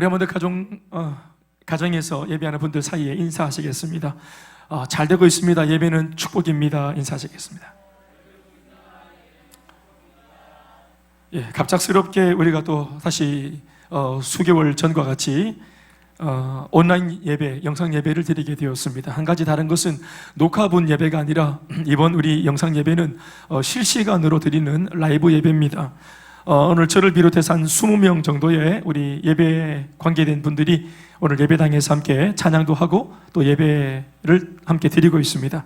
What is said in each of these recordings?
우리 한번 더 가정에서 예배하는 분들 사이에 인사하시겠습니다. 잘 되고 있습니다. 예배는 축복입니다. 인사하시겠습니다. 예, 갑작스럽게 우리가 또 다시 수개월 전과 같이 온라인 예배, 영상 예배를 드리게 되었습니다. 한 가지 다른 것은 녹화본 예배가 아니라 이번 우리 영상 예배는 실시간으로 드리는 라이브 예배입니다. 오늘 저를 비롯해서 한 20명 정도의 우리 예배에 관계된 분들이 오늘 예배당에서 함께 찬양도 하고 또 예배를 함께 드리고 있습니다.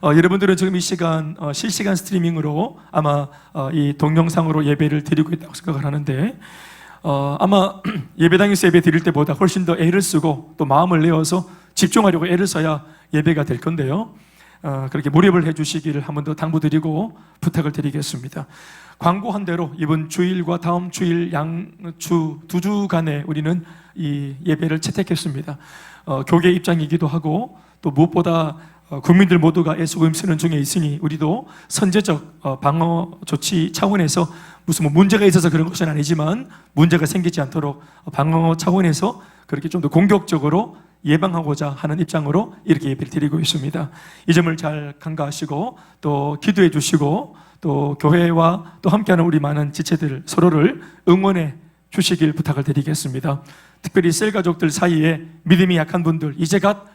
여러분들은 지금 이 시간 실시간 스트리밍으로 아마 이 동영상으로 예배를 드리고 있다고 생각을 하는데 아마 예배당에서 예배 드릴 때보다 훨씬 더 애를 쓰고 또 마음을 내어서 집중하려고 애를 써야 예배가 될 건데요. 그렇게 몰입을 해주시기를 한 번 더 당부드리고 부탁을 드리겠습니다. 광고한 대로 이번 주일과 다음 주일 양주 2주간에 우리는 이 예배를 채택했습니다. 교계 입장이기도 하고 또 무엇보다 국민들 모두가 애쓰고 쓰는 중에 있으니 우리도 선제적 방어 조치 차원에서 무슨 문제가 있어서 그런 것은 아니지만 문제가 생기지 않도록 방어 차원에서 그렇게 좀 더 공격적으로 예방하고자 하는 입장으로 이렇게 예배를 드리고 있습니다. 이 점을 잘 간과하시고 또 기도해 주시고 또 교회와 또 함께하는 우리 많은 지체들 서로를 응원해 주시길 부탁을 드리겠습니다. 특별히 셀 가족들 사이에 믿음이 약한 분들, 이제 갓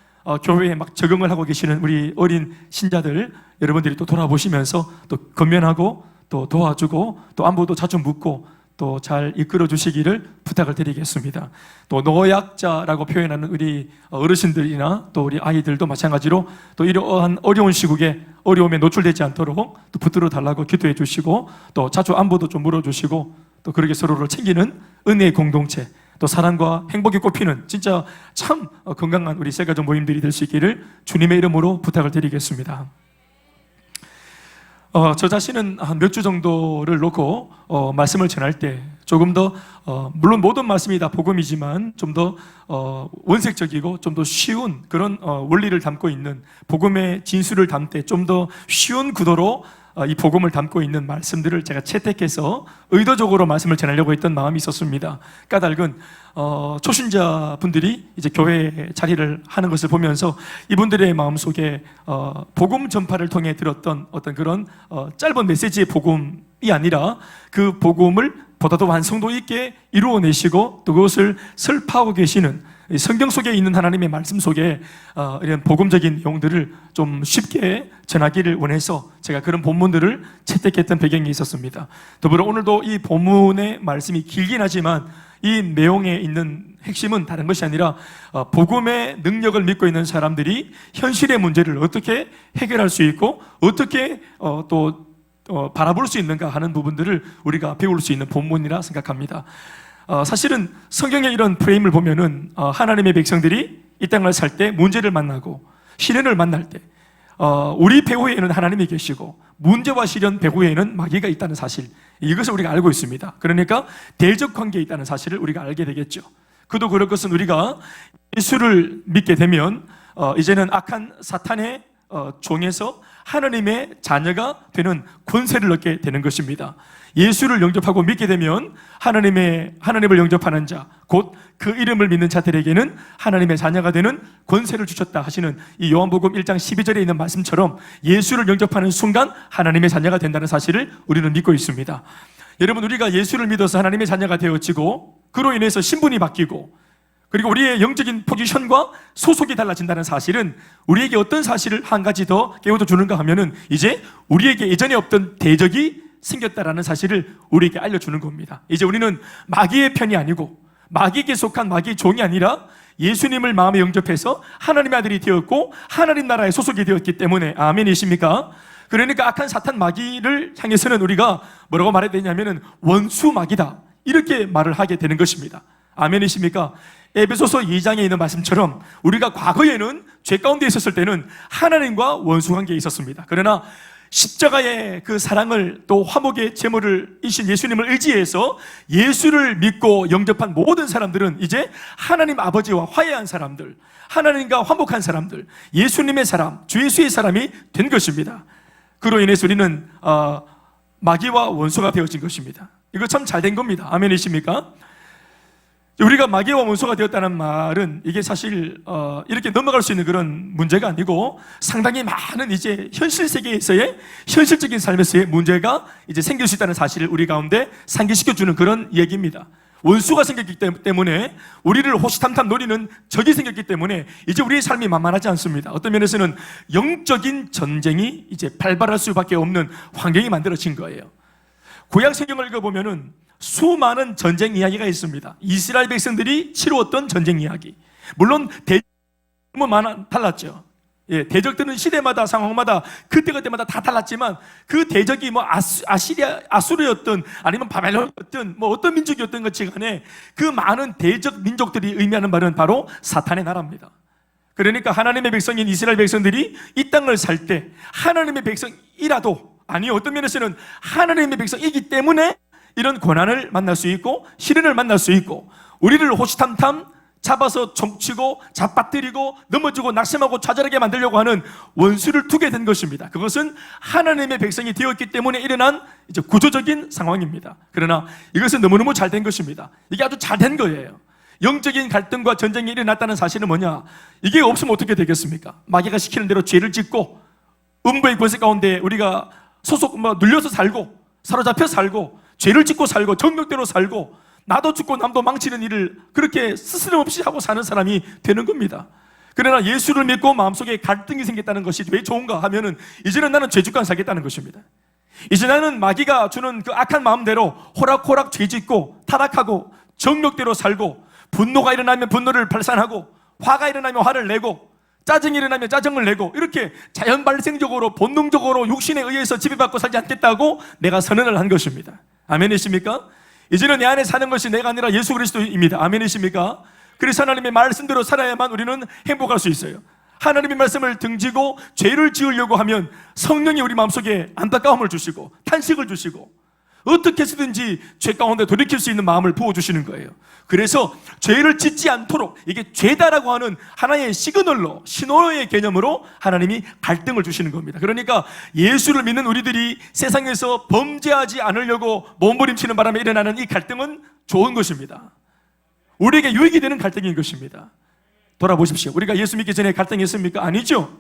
교회에 막 적응을 하고 계시는 우리 어린 신자들 여러분들이 또 돌아보시면서 또 건면하고 또 도와주고 또 안부도 자주 묻고 또 잘 이끌어 주시기를 부탁을 드리겠습니다. 또 노약자라고 표현하는 우리 어르신들이나 또 우리 아이들도 마찬가지로 또 이러한 어려운 시국에 어려움에 노출되지 않도록 또 붙들어 달라고 기도해 주시고 또 자주 안부도 좀 물어주시고 또 그렇게 서로를 챙기는 은혜의 공동체 또 사랑과 행복이 꽃피는 진짜 참 건강한 우리 셀가족 모임들이 될 수 있기를 주님의 이름으로 부탁을 드리겠습니다. 저 자신은 한 몇 주 정도를 놓고 말씀을 전할 때 조금 더 물론 모든 말씀이 다 복음이지만 좀 더 원색적이고 좀 더 쉬운 그런 원리를 담고 있는 복음의 진수를 담되 좀 더 쉬운 구도로 이 복음을 담고 있는 말씀들을 제가 채택해서 의도적으로 말씀을 전하려고 했던 마음이 있었습니다. 까닭은 초신자분들이 이제 교회에 자리를 하는 것을 보면서 이분들의 마음속에 복음 전파를 통해 들었던 어떤 그런 짧은 메시지의 복음이 아니라 그 복음을 보다 더 완성도 있게 이루어내시고 또 그것을 설파하고 계시는 성경 속에 있는 하나님의 말씀 속에 이런 복음적인 내용들을 좀 쉽게 전하기를 원해서 제가 그런 본문들을 채택했던 배경이 있었습니다. 더불어 오늘도 이 본문의 말씀이 길긴 하지만 이 내용에 있는 핵심은 다른 것이 아니라 복음의 능력을 믿고 있는 사람들이 현실의 문제를 어떻게 해결할 수 있고 어떻게 바라볼 수 있는가 하는 부분들을 우리가 배울 수 있는 본문이라 생각합니다. 사실은 성경의 이런 프레임을 보면은 하나님의 백성들이 이 땅을 살 때 문제를 만나고 시련을 만날 때 우리 배후에는 하나님이 계시고 문제와 시련 배후에는 마귀가 있다는 사실, 이것을 우리가 알고 있습니다. 그러니까 대적 관계에 있다는 사실을 우리가 알게 되겠죠. 그도 그럴 것은 우리가 예수를 믿게 되면 이제는 악한 사탄의 종에서 하나님의 자녀가 되는 권세를 얻게 되는 것입니다. 예수를 영접하고 믿게 되면 하나님을 영접하는 자, 곧 그 이름을 믿는 자들에게는 하나님의 자녀가 되는 권세를 주셨다 하시는 이 요한복음 1장 12절에 있는 말씀처럼 예수를 영접하는 순간 하나님의 자녀가 된다는 사실을 우리는 믿고 있습니다. 여러분, 우리가 예수를 믿어서 하나님의 자녀가 되어지고 그로 인해서 신분이 바뀌고 그리고 우리의 영적인 포지션과 소속이 달라진다는 사실은 우리에게 어떤 사실을 한 가지 더 깨워줘 주는가 하면은 이제 우리에게 예전에 없던 대적이 생겼다라는 사실을 우리에게 알려주는 겁니다. 이제 우리는 마귀의 편이 아니고 마귀에게 속한 마귀의 종이 아니라 예수님을 마음에 영접해서 하나님의 아들이 되었고 하나님 나라에 소속이 되었기 때문에 아멘이십니까? 그러니까 악한 사탄 마귀를 향해서는 우리가 뭐라고 말해야 되냐면은 원수 마귀다 이렇게 말을 하게 되는 것입니다. 아멘이십니까? 에베소서 2장에 있는 말씀처럼 우리가 과거에는 죄 가운데 있었을 때는 하나님과 원수 관계에 있었습니다. 그러나 십자가의 그 사랑을 또 화목의 제물을 이신 예수님을 의지해서 예수를 믿고 영접한 모든 사람들은 이제 하나님 아버지와 화해한 사람들, 하나님과 화목한 사람들, 예수님의 사람, 주 예수의 사람이 된 것입니다. 그로 인해서 우리는 마귀와 원수가 되어진 것입니다. 이거 참 잘 된 겁니다. 아멘이십니까? 우리가 마귀와 원수가 되었다는 말은 이게 사실 이렇게 넘어갈 수 있는 그런 문제가 아니고 상당히 많은 이제 현실 세계에서의 현실적인 삶에서의 문제가 이제 생길 수 있다는 사실을 우리 가운데 상기시켜주는 그런 얘기입니다. 원수가 생겼기 때문에 우리를 호시탐탐 노리는 적이 생겼기 때문에 이제 우리의 삶이 만만하지 않습니다. 어떤 면에서는 영적인 전쟁이 이제 발발할 수밖에 없는 환경이 만들어진 거예요. 구약 성경을 읽어보면은 수많은 전쟁 이야기가 있습니다. 이스라엘 백성들이 치루었던 전쟁 이야기. 물론 대적은 달랐죠. 예, 대적들은 시대마다 상황마다 그때그때마다 다 달랐지만 그 대적이 뭐 아수르였든 아니면 바벨론이었든 뭐 어떤 민족이었던 것이 간에 그 많은 대적 민족들이 의미하는 말은 바로 사탄의 나라입니다. 그러니까 하나님의 백성인 이스라엘 백성들이 이 땅을 살 때 하나님의 백성이라도 아니 어떤 면에서는 하나님의 백성이기 때문에 이런 고난을 만날 수 있고 시련을 만날 수 있고 우리를 호시탐탐 잡아서 종치고 잡아뜨리고 넘어지고 낙심하고 좌절하게 만들려고 하는 원수를 두게 된 것입니다. 그것은 하나님의 백성이 되었기 때문에 일어난 이제 구조적인 상황입니다. 그러나 이것은 너무너무 잘 된 것입니다. 이게 아주 잘 된 거예요. 영적인 갈등과 전쟁이 일어났다는 사실은 뭐냐? 이게 없으면 어떻게 되겠습니까? 마귀가 시키는 대로 죄를 짓고 음부의 권세 가운데 우리가 눌려서 살고 사로잡혀 살고 죄를 짓고 살고 정욕대로 살고 나도 죽고 남도 망치는 일을 그렇게 스스럼없이 하고 사는 사람이 되는 겁니다. 그러나 예수를 믿고 마음속에 갈등이 생겼다는 것이 왜 좋은가 하면은 이제는 나는 죄짓고 안 살겠다는 것입니다. 이제 나는 마귀가 주는 그 악한 마음대로 호락호락 죄짓고 타락하고 정욕대로 살고 분노가 일어나면 분노를 발산하고 화가 일어나면 화를 내고 짜증이 일어나면 짜증을 내고 이렇게 자연 발생적으로 본능적으로 육신에 의해서 지배받고 살지 않겠다고 내가 선언을 한 것입니다. 아멘이십니까? 이제는 내 안에 사는 것이 내가 아니라 예수 그리스도입니다. 아멘이십니까? 그래서 하나님의 말씀대로 살아야만 우리는 행복할 수 있어요. 하나님의 말씀을 등지고 죄를 지으려고 하면 성령이 우리 마음속에 안타까움을 주시고 탄식을 주시고 어떻게 해서든지 죄 가운데 돌이킬 수 있는 마음을 부어주시는 거예요. 그래서 죄를 짓지 않도록 이게 죄다라고 하는 하나의 시그널로 신호의 개념으로 하나님이 갈등을 주시는 겁니다. 그러니까 예수를 믿는 우리들이 세상에서 범죄하지 않으려고 몸부림치는 바람에 일어나는 이 갈등은 좋은 것입니다. 우리에게 유익이 되는 갈등인 것입니다. 돌아보십시오. 우리가 예수 믿기 전에 갈등했습니까? 아니죠.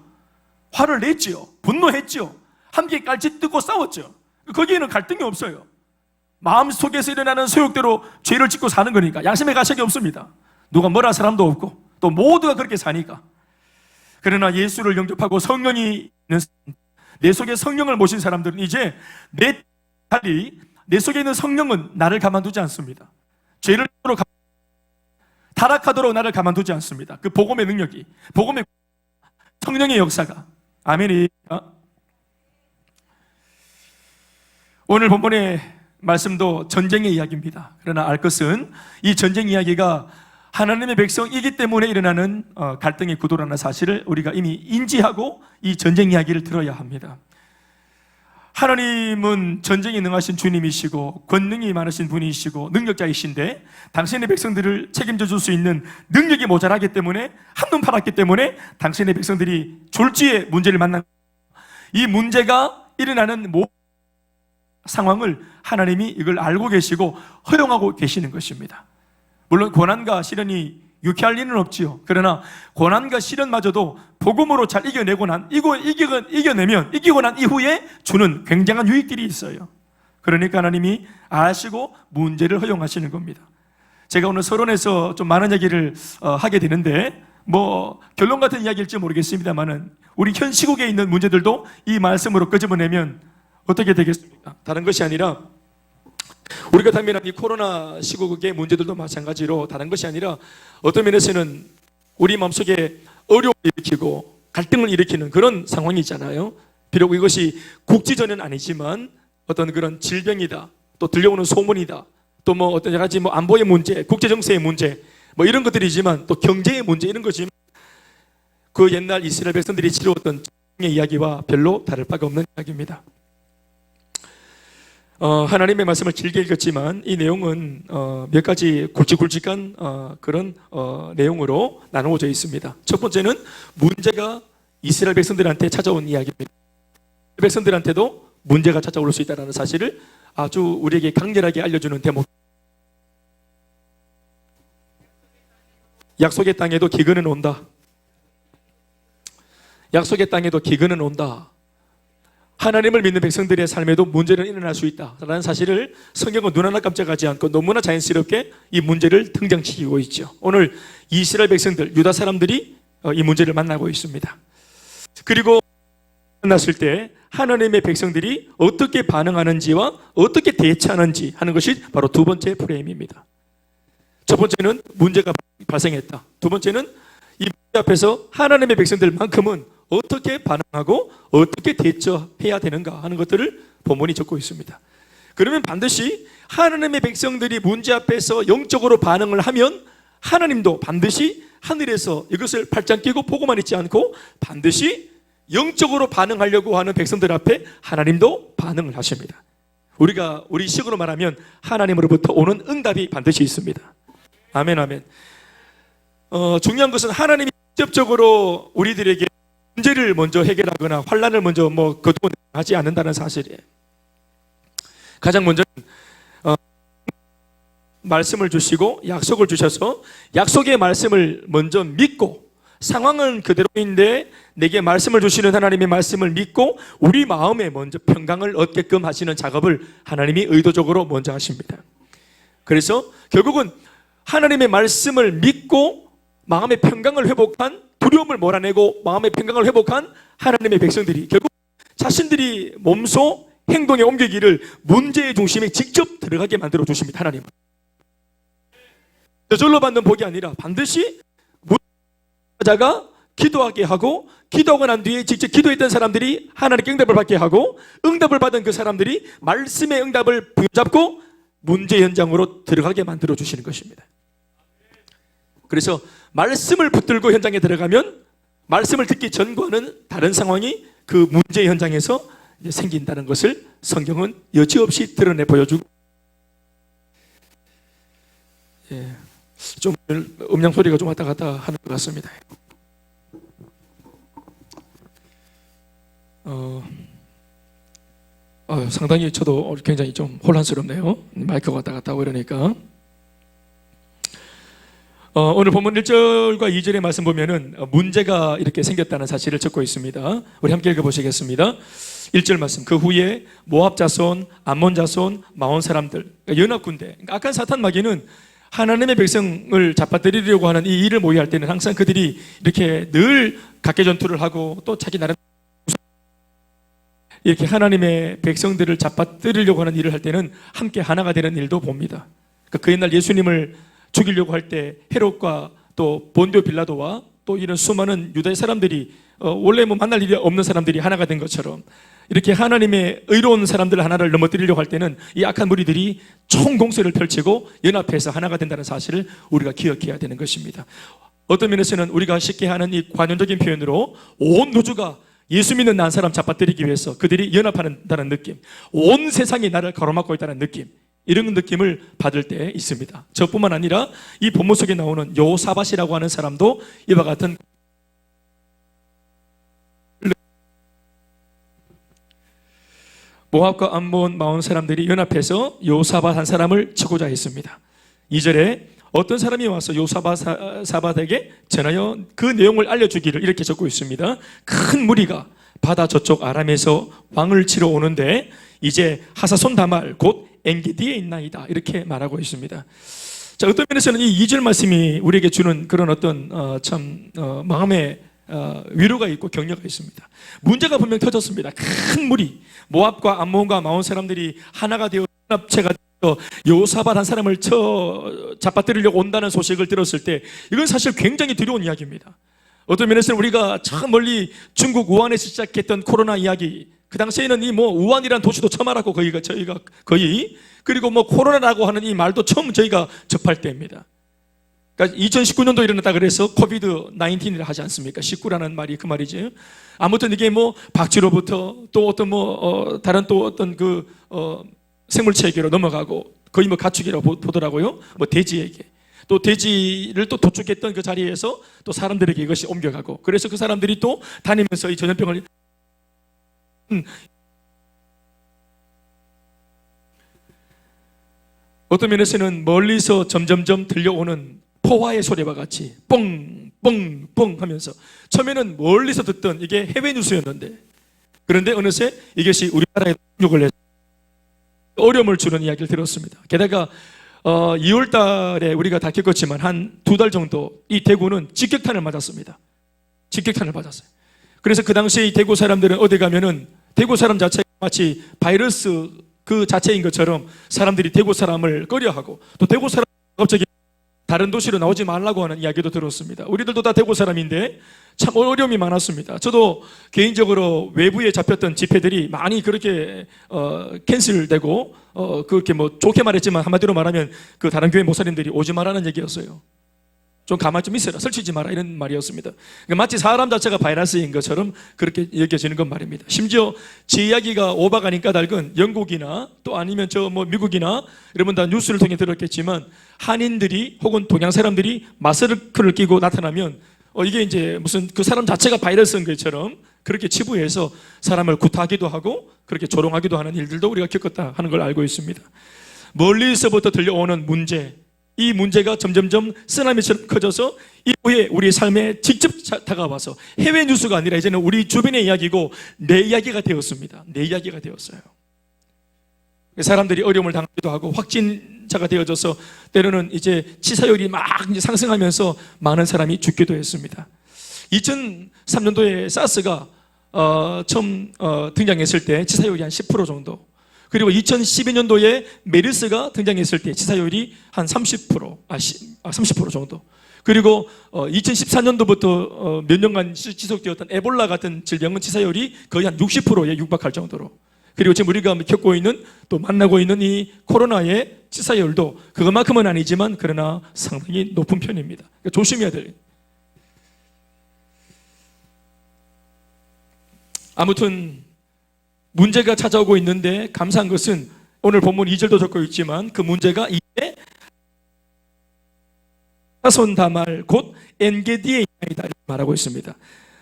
화를 냈지요. 분노했지요. 함께 깔치 뜯고 싸웠죠. 거기에는 갈등이 없어요. 마음속에서 일어나는 소욕대로 죄를 짓고 사는 거니까 양심의 가책이 없습니다. 누가 뭐라 사람도 없고 또 모두가 그렇게 사니까. 그러나 예수를 영접하고 성령이 있는 내 속에 성령을 모신 사람들은 이제 내 속에 있는 성령은 나를 가만두지 않습니다. 죄를 타락하도록 나를 가만두지 않습니다. 그 복음의 능력이 복음의 성령의 역사가 아멘이. 오늘 본문의 말씀도 전쟁의 이야기입니다. 그러나 알 것은 이 전쟁 이야기가 하나님의 백성이기 때문에 일어나는 갈등의 구도라는 사실을 우리가 이미 인지하고 이 전쟁 이야기를 들어야 합니다. 하나님은 전쟁에 능하신 주님이시고 권능이 많으신 분이시고 능력자이신데 당신의 백성들을 책임져 줄 수 있는 능력이 모자라기 때문에 한눈 팔았기 때문에 당신의 백성들이 졸지에 문제를 만난 이 문제가 일어나는 상황을 하나님이 이걸 알고 계시고 허용하고 계시는 것입니다. 물론 고난과 시련이 유쾌할 리는 없지요. 그러나 고난과 시련마저도 복음으로 잘 이기고 난 이후에 주는 굉장한 유익들이 있어요. 그러니까 하나님이 아시고 문제를 허용하시는 겁니다. 제가 오늘 서론에서 좀 많은 얘기를 하게 되는데 뭐 결론 같은 이야기일지 모르겠습니다만은 우리 현 시국에 있는 문제들도 이 말씀으로 끄집어내면 어떻게 되겠습니까? 다른 것이 아니라 우리가 당면한 이 코로나 시국의 문제들도 마찬가지로 다른 것이 아니라 어떤 면에서는 우리 마음속에 어려움을 일으키고 갈등을 일으키는 그런 상황이 있잖아요. 비록 이것이 국지전은 아니지만 어떤 그런 질병이다, 또 들려오는 소문이다, 또 뭐 어떤 여러 가지 뭐 안보의 문제, 국제 정세의 문제, 뭐 이런 것들이지만 또 경제의 문제 이런 거지만 그 옛날 이스라엘 백성들이 치루었던 전쟁의 이야기와 별로 다를 바가 없는 이야기입니다. 하나님의 말씀을 길게 읽었지만 이 내용은 몇 가지 굵직굵직한 그런 내용으로 나누어져 있습니다. 첫 번째는 문제가 이스라엘 백성들한테 찾아온 이야기입니다. 백성들한테도 문제가 찾아올 수 있다는 사실을 아주 우리에게 강렬하게 알려주는 대목. 약속의 땅에도 기근은 온다. 약속의 땅에도 기근은 온다. 하나님을 믿는 백성들의 삶에도 문제는 일어날 수 있다라는 사실을 성경은 눈 하나 깜짝하지 않고 너무나 자연스럽게 이 문제를 등장시키고 있죠. 오늘 이스라엘 백성들, 유다 사람들이 이 문제를 만나고 있습니다. 그리고 만났을 때 하나님의 백성들이 어떻게 반응하는지와 어떻게 대처하는지 하는 것이 바로 두 번째 프레임입니다. 첫 번째는 문제가 발생했다. 두 번째는 이 문제 앞에서 하나님의 백성들만큼은 어떻게 반응하고 어떻게 대처해야 되는가 하는 것들을 본문이 적고 있습니다. 그러면 반드시 하나님의 백성들이 문제 앞에서 영적으로 반응을 하면 하나님도 반드시 하늘에서 이것을 팔짱 끼고 보고만 있지 않고 반드시 영적으로 반응하려고 하는 백성들 앞에 하나님도 반응을 하십니다. 우리 식으로 말하면 하나님으로부터 오는 응답이 반드시 있습니다. 아멘, 아멘. 중요한 것은 하나님이 직접적으로 우리들에게 문제를 먼저 해결하거나 환난을 먼저 거두어내지 않는다는 사실이에요. 가장 먼저는 말씀을 주시고 약속을 주셔서 약속의 말씀을 먼저 믿고, 상황은 그대로인데 내게 말씀을 주시는 하나님의 말씀을 믿고 우리 마음에 먼저 평강을 얻게끔 하시는 작업을 하나님이 의도적으로 먼저 하십니다. 그래서 결국은 하나님의 말씀을 믿고 마음의 평강을 회복한, 두려움을 몰아내고 마음의 평강을 회복한 하나님의 백성들이 결국 자신들이 몸소 행동에 옮기기를 문제의 중심에 직접 들어가게 만들어 주십니다. 하나님은 저절로 받는 복이 아니라 반드시 자가 기도하게 하고, 기도하고 난 뒤에 직접 기도했던 사람들이 하나님께 응답을 받게 하고, 응답을 받은 그 사람들이 말씀의 응답을 부여잡고 문제 현장으로 들어가게 만들어 주시는 것입니다. 그래서 말씀을 붙들고 현장에 들어가면 말씀을 듣기 전과는 다른 상황이 그 문제 현장에서 생긴다는 것을 성경은 여지없이 드러내 보여주고, 좀 음량 소리가 좀 왔다 갔다 하는 것 같습니다. 상당히 저도 굉장히 좀 혼란스럽네요. 마이크가 왔다 갔다 하고 이러니까. 오늘 본문 1절과 2절의 말씀 보면은 문제가 이렇게 생겼다는 사실을 적고 있습니다. 우리 함께 읽어보시겠습니다. 1절 말씀. 그 후에 모압 자손, 암몬 자손, 마온 사람들, 그러니까 연합군대, 악한 사탄 마귀는 하나님의 백성을 잡아들이려고 하는 이 일을 모의할 때는 항상 그들이 이렇게 늘 각개전투를 하고 또 자기 나름 이렇게 하나님의 백성들을 잡아들이려고 하는 일을 할 때는 함께 하나가 되는 일도 봅니다. 그러니까 그 옛날 예수님을 죽이려고 할 때 헤롯과 또 본디오 빌라도와 또 이런 수많은 유다의 사람들이 원래 만날 일이 없는 사람들이 하나가 된 것처럼 이렇게 하나님의 의로운 사람들 하나를 넘어뜨리려고 할 때는 이 악한 무리들이 총공세를 펼치고 연합해서 하나가 된다는 사실을 우리가 기억해야 되는 것입니다. 어떤 면에서는 우리가 쉽게 하는 이 관용적인 표현으로 온 우주가 예수 믿는 난 사람 잡아뜨리기 위해서 그들이 연합한다는 느낌, 온 세상이 나를 가로막고 있다는 느낌, 이런 느낌을 받을 때 있습니다. 저뿐만 아니라 이 본문 속에 나오는 요사밧이라고 하는 사람도 이와 같은 모압과 암몬, 마온 사람들이 연합해서 요사밧 한 사람을 치고자 했습니다. 2절에 어떤 사람이 와서 요사밧에게 전하여 그 내용을 알려주기를 이렇게 적고 있습니다. 큰 무리가 바다 저쪽 아람에서 왕을 치러 오는데 이제 하사손 다말 곧 엔게디에 있나이다, 이렇게 말하고 있습니다. 자, 어떤 면에서는 이 2절 말씀이 우리에게 주는 그런 어떤 마음의 위로가 있고 격려가 있습니다. 문제가 분명 터졌습니다. 큰 무리, 모압과 암몬과 마온 사람들이 하나가 되어 연합체가 되어 요사밧 한 사람을 잡아뜨리려고 온다는 소식을 들었을 때 이건 사실 굉장히 두려운 이야기입니다. 어떤 면에서는 우리가 참 멀리 중국 우한에서 시작했던 코로나 이야기, 그 당시에는 이 우한이라는 도시도 처음 알았고 저희가 거의, 그리고 코로나라고 하는 이 말도 처음 저희가 접할 때입니다. 그러니까 2019년도 일어났다 그래서 코비드 19이라 하지 않습니까? 19라는 말이 그 말이죠. 아무튼 이게 박쥐로부터 또 어떤 다른 또 어떤 생물체에게로 넘어가고 거의 가축이라고 보더라고요. 돼지에게. 또 돼지를 또 도축했던 그 자리에서 또 사람들에게 이것이 옮겨가고, 그래서 그 사람들이 또 다니면서 이 전염병을 어떤 면에서는 멀리서 점점점 들려오는 포화의 소리와 같이 뻥뻥뻥 하면서 처음에는 멀리서 듣던 이게 해외 뉴스였는데, 그런데 어느새 이것이 우리나라에 욕을 해서 어려움을 주는 이야기를 들었습니다. 게다가 2월 달에 우리가 다 겪었지만 한 2달 정도 이 대구는 직격탄을 맞았습니다. 직격탄을 맞았어요. 그래서 그 당시에 이 대구 사람들은 어디 가면은 대구 사람 자체가 마치 바이러스 그 자체인 것처럼 사람들이 대구 사람을 꺼려하고, 또 대구 사람 갑자기 다른 도시로 나오지 말라고 하는 이야기도 들었습니다. 우리들도 다 대구 사람인데 참 어려움이 많았습니다. 저도 개인적으로 외부에 잡혔던 집회들이 많이 그렇게 캔슬되고 그렇게 뭐 좋게 말했지만 한마디로 말하면 그 다른 교회 목사님들이 오지 말라는 얘기였어요. 좀 가만히 좀 있어라, 설치지 마라, 이런 말이었습니다. 그러니까 마치 사람 자체가 바이러스인 것처럼 그렇게 여겨지는 건 말입니다. 심지어 제 이야기가 오바가닌 까닭은 영국이나 또 아니면 저 뭐 미국이나 여러분 다 뉴스를 통해 들었겠지만 한인들이 혹은 동양 사람들이 마스크를 끼고 나타나면 이게 이제 무슨 그 사람 자체가 바이러스인 것처럼 그렇게 치부해서 사람을 구타하기도 하고 그렇게 조롱하기도 하는 일들도 우리가 겪었다 하는 걸 알고 있습니다. 멀리서부터 들려오는 문제, 이 문제가 점점점 쓰나미처럼 커져서 이후에 우리 삶에 직접 다가와서 해외 뉴스가 아니라 이제는 우리 주변의 이야기고 내 이야기가 되었습니다. 내 이야기가 되었어요. 사람들이 어려움을 당하기도 하고 확진자가 되어져서 때로는 이제 치사율이 막 이제 상승하면서 많은 사람이 죽기도 했습니다. 2003년도에 사스가 처음 등장했을 때 치사율이 한 10% 정도, 그리고 2012년도에 메르스가 등장했을 때 치사율이 한 30% 정도, 그리고 2014년도부터 몇 년간 지속되었던 에볼라 같은 질병은 치사율이 거의 한 60%에 육박할 정도로, 그리고 지금 우리가 겪고 있는 또 만나고 있는 이 코로나의 치사율도 그것만큼은 아니지만 그러나 상당히 높은 편입니다. 그러니까 조심해야 될. 아무튼 문제가 찾아오고 있는데 감사한 것은 오늘 본문 2절도 적고 있지만 그 문제가 이제 사손다말 곧 엔게디의 인양이다 말하고 있습니다.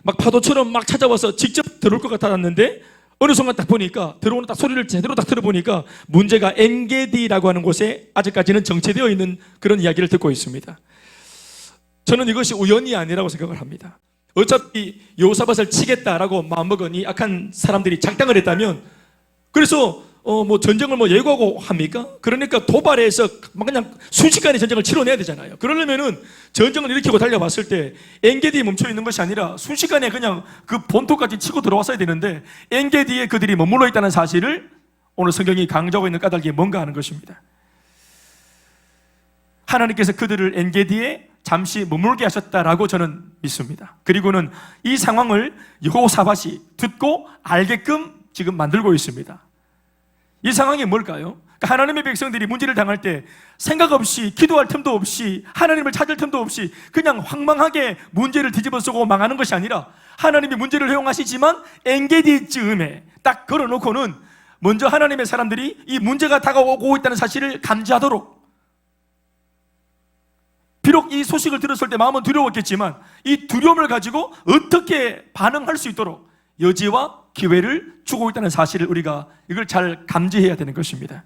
막 파도처럼 막 찾아와서 직접 들어올 것 같았는데 어느 순간 딱 보니까 들어오는 딱 소리를 제대로 딱 들어보니까 문제가 엔게디라고 하는 곳에 아직까지는 정체되어 있는 그런 이야기를 듣고 있습니다. 저는 이것이 우연이 아니라고 생각을 합니다. 어차피 여호사밧을 치겠다라고 마음먹으니 악한 사람들이 작당을 했다면, 그래서 뭐 전쟁을 뭐 예고하고 합니까? 그러니까 도발해서 막 그냥 순식간에 전쟁을 치러내야 되잖아요. 그러려면은 전쟁을 일으키고 달려왔을 때 엔게디에 멈춰 있는 것이 아니라 순식간에 그냥 그 본토까지 치고 들어왔어야 되는데 엔게디에 그들이 머물러 있다는 사실을 오늘 성경이 강조하고 있는 까닭이 뭔가 하는 것입니다. 하나님께서 그들을 엔게디에 잠시 머물게 하셨다라고 저는 믿습니다. 그리고는 이 상황을 여호사밧이 듣고 알게끔 지금 만들고 있습니다. 이 상황이 뭘까요? 그러니까 하나님의 백성들이 문제를 당할 때 생각 없이, 기도할 틈도 없이, 하나님을 찾을 틈도 없이 그냥 황망하게 문제를 뒤집어쓰고 망하는 것이 아니라 하나님이 문제를 허용하시지만 엔게디쯤에 딱 걸어놓고는 먼저 하나님의 사람들이 이 문제가 다가오고 있다는 사실을 감지하도록, 비록 이 소식을 들었을 때 마음은 두려웠겠지만 이 두려움을 가지고 어떻게 반응할 수 있도록 여지와 기회를 주고 있다는 사실을 우리가 이걸 잘 감지해야 되는 것입니다.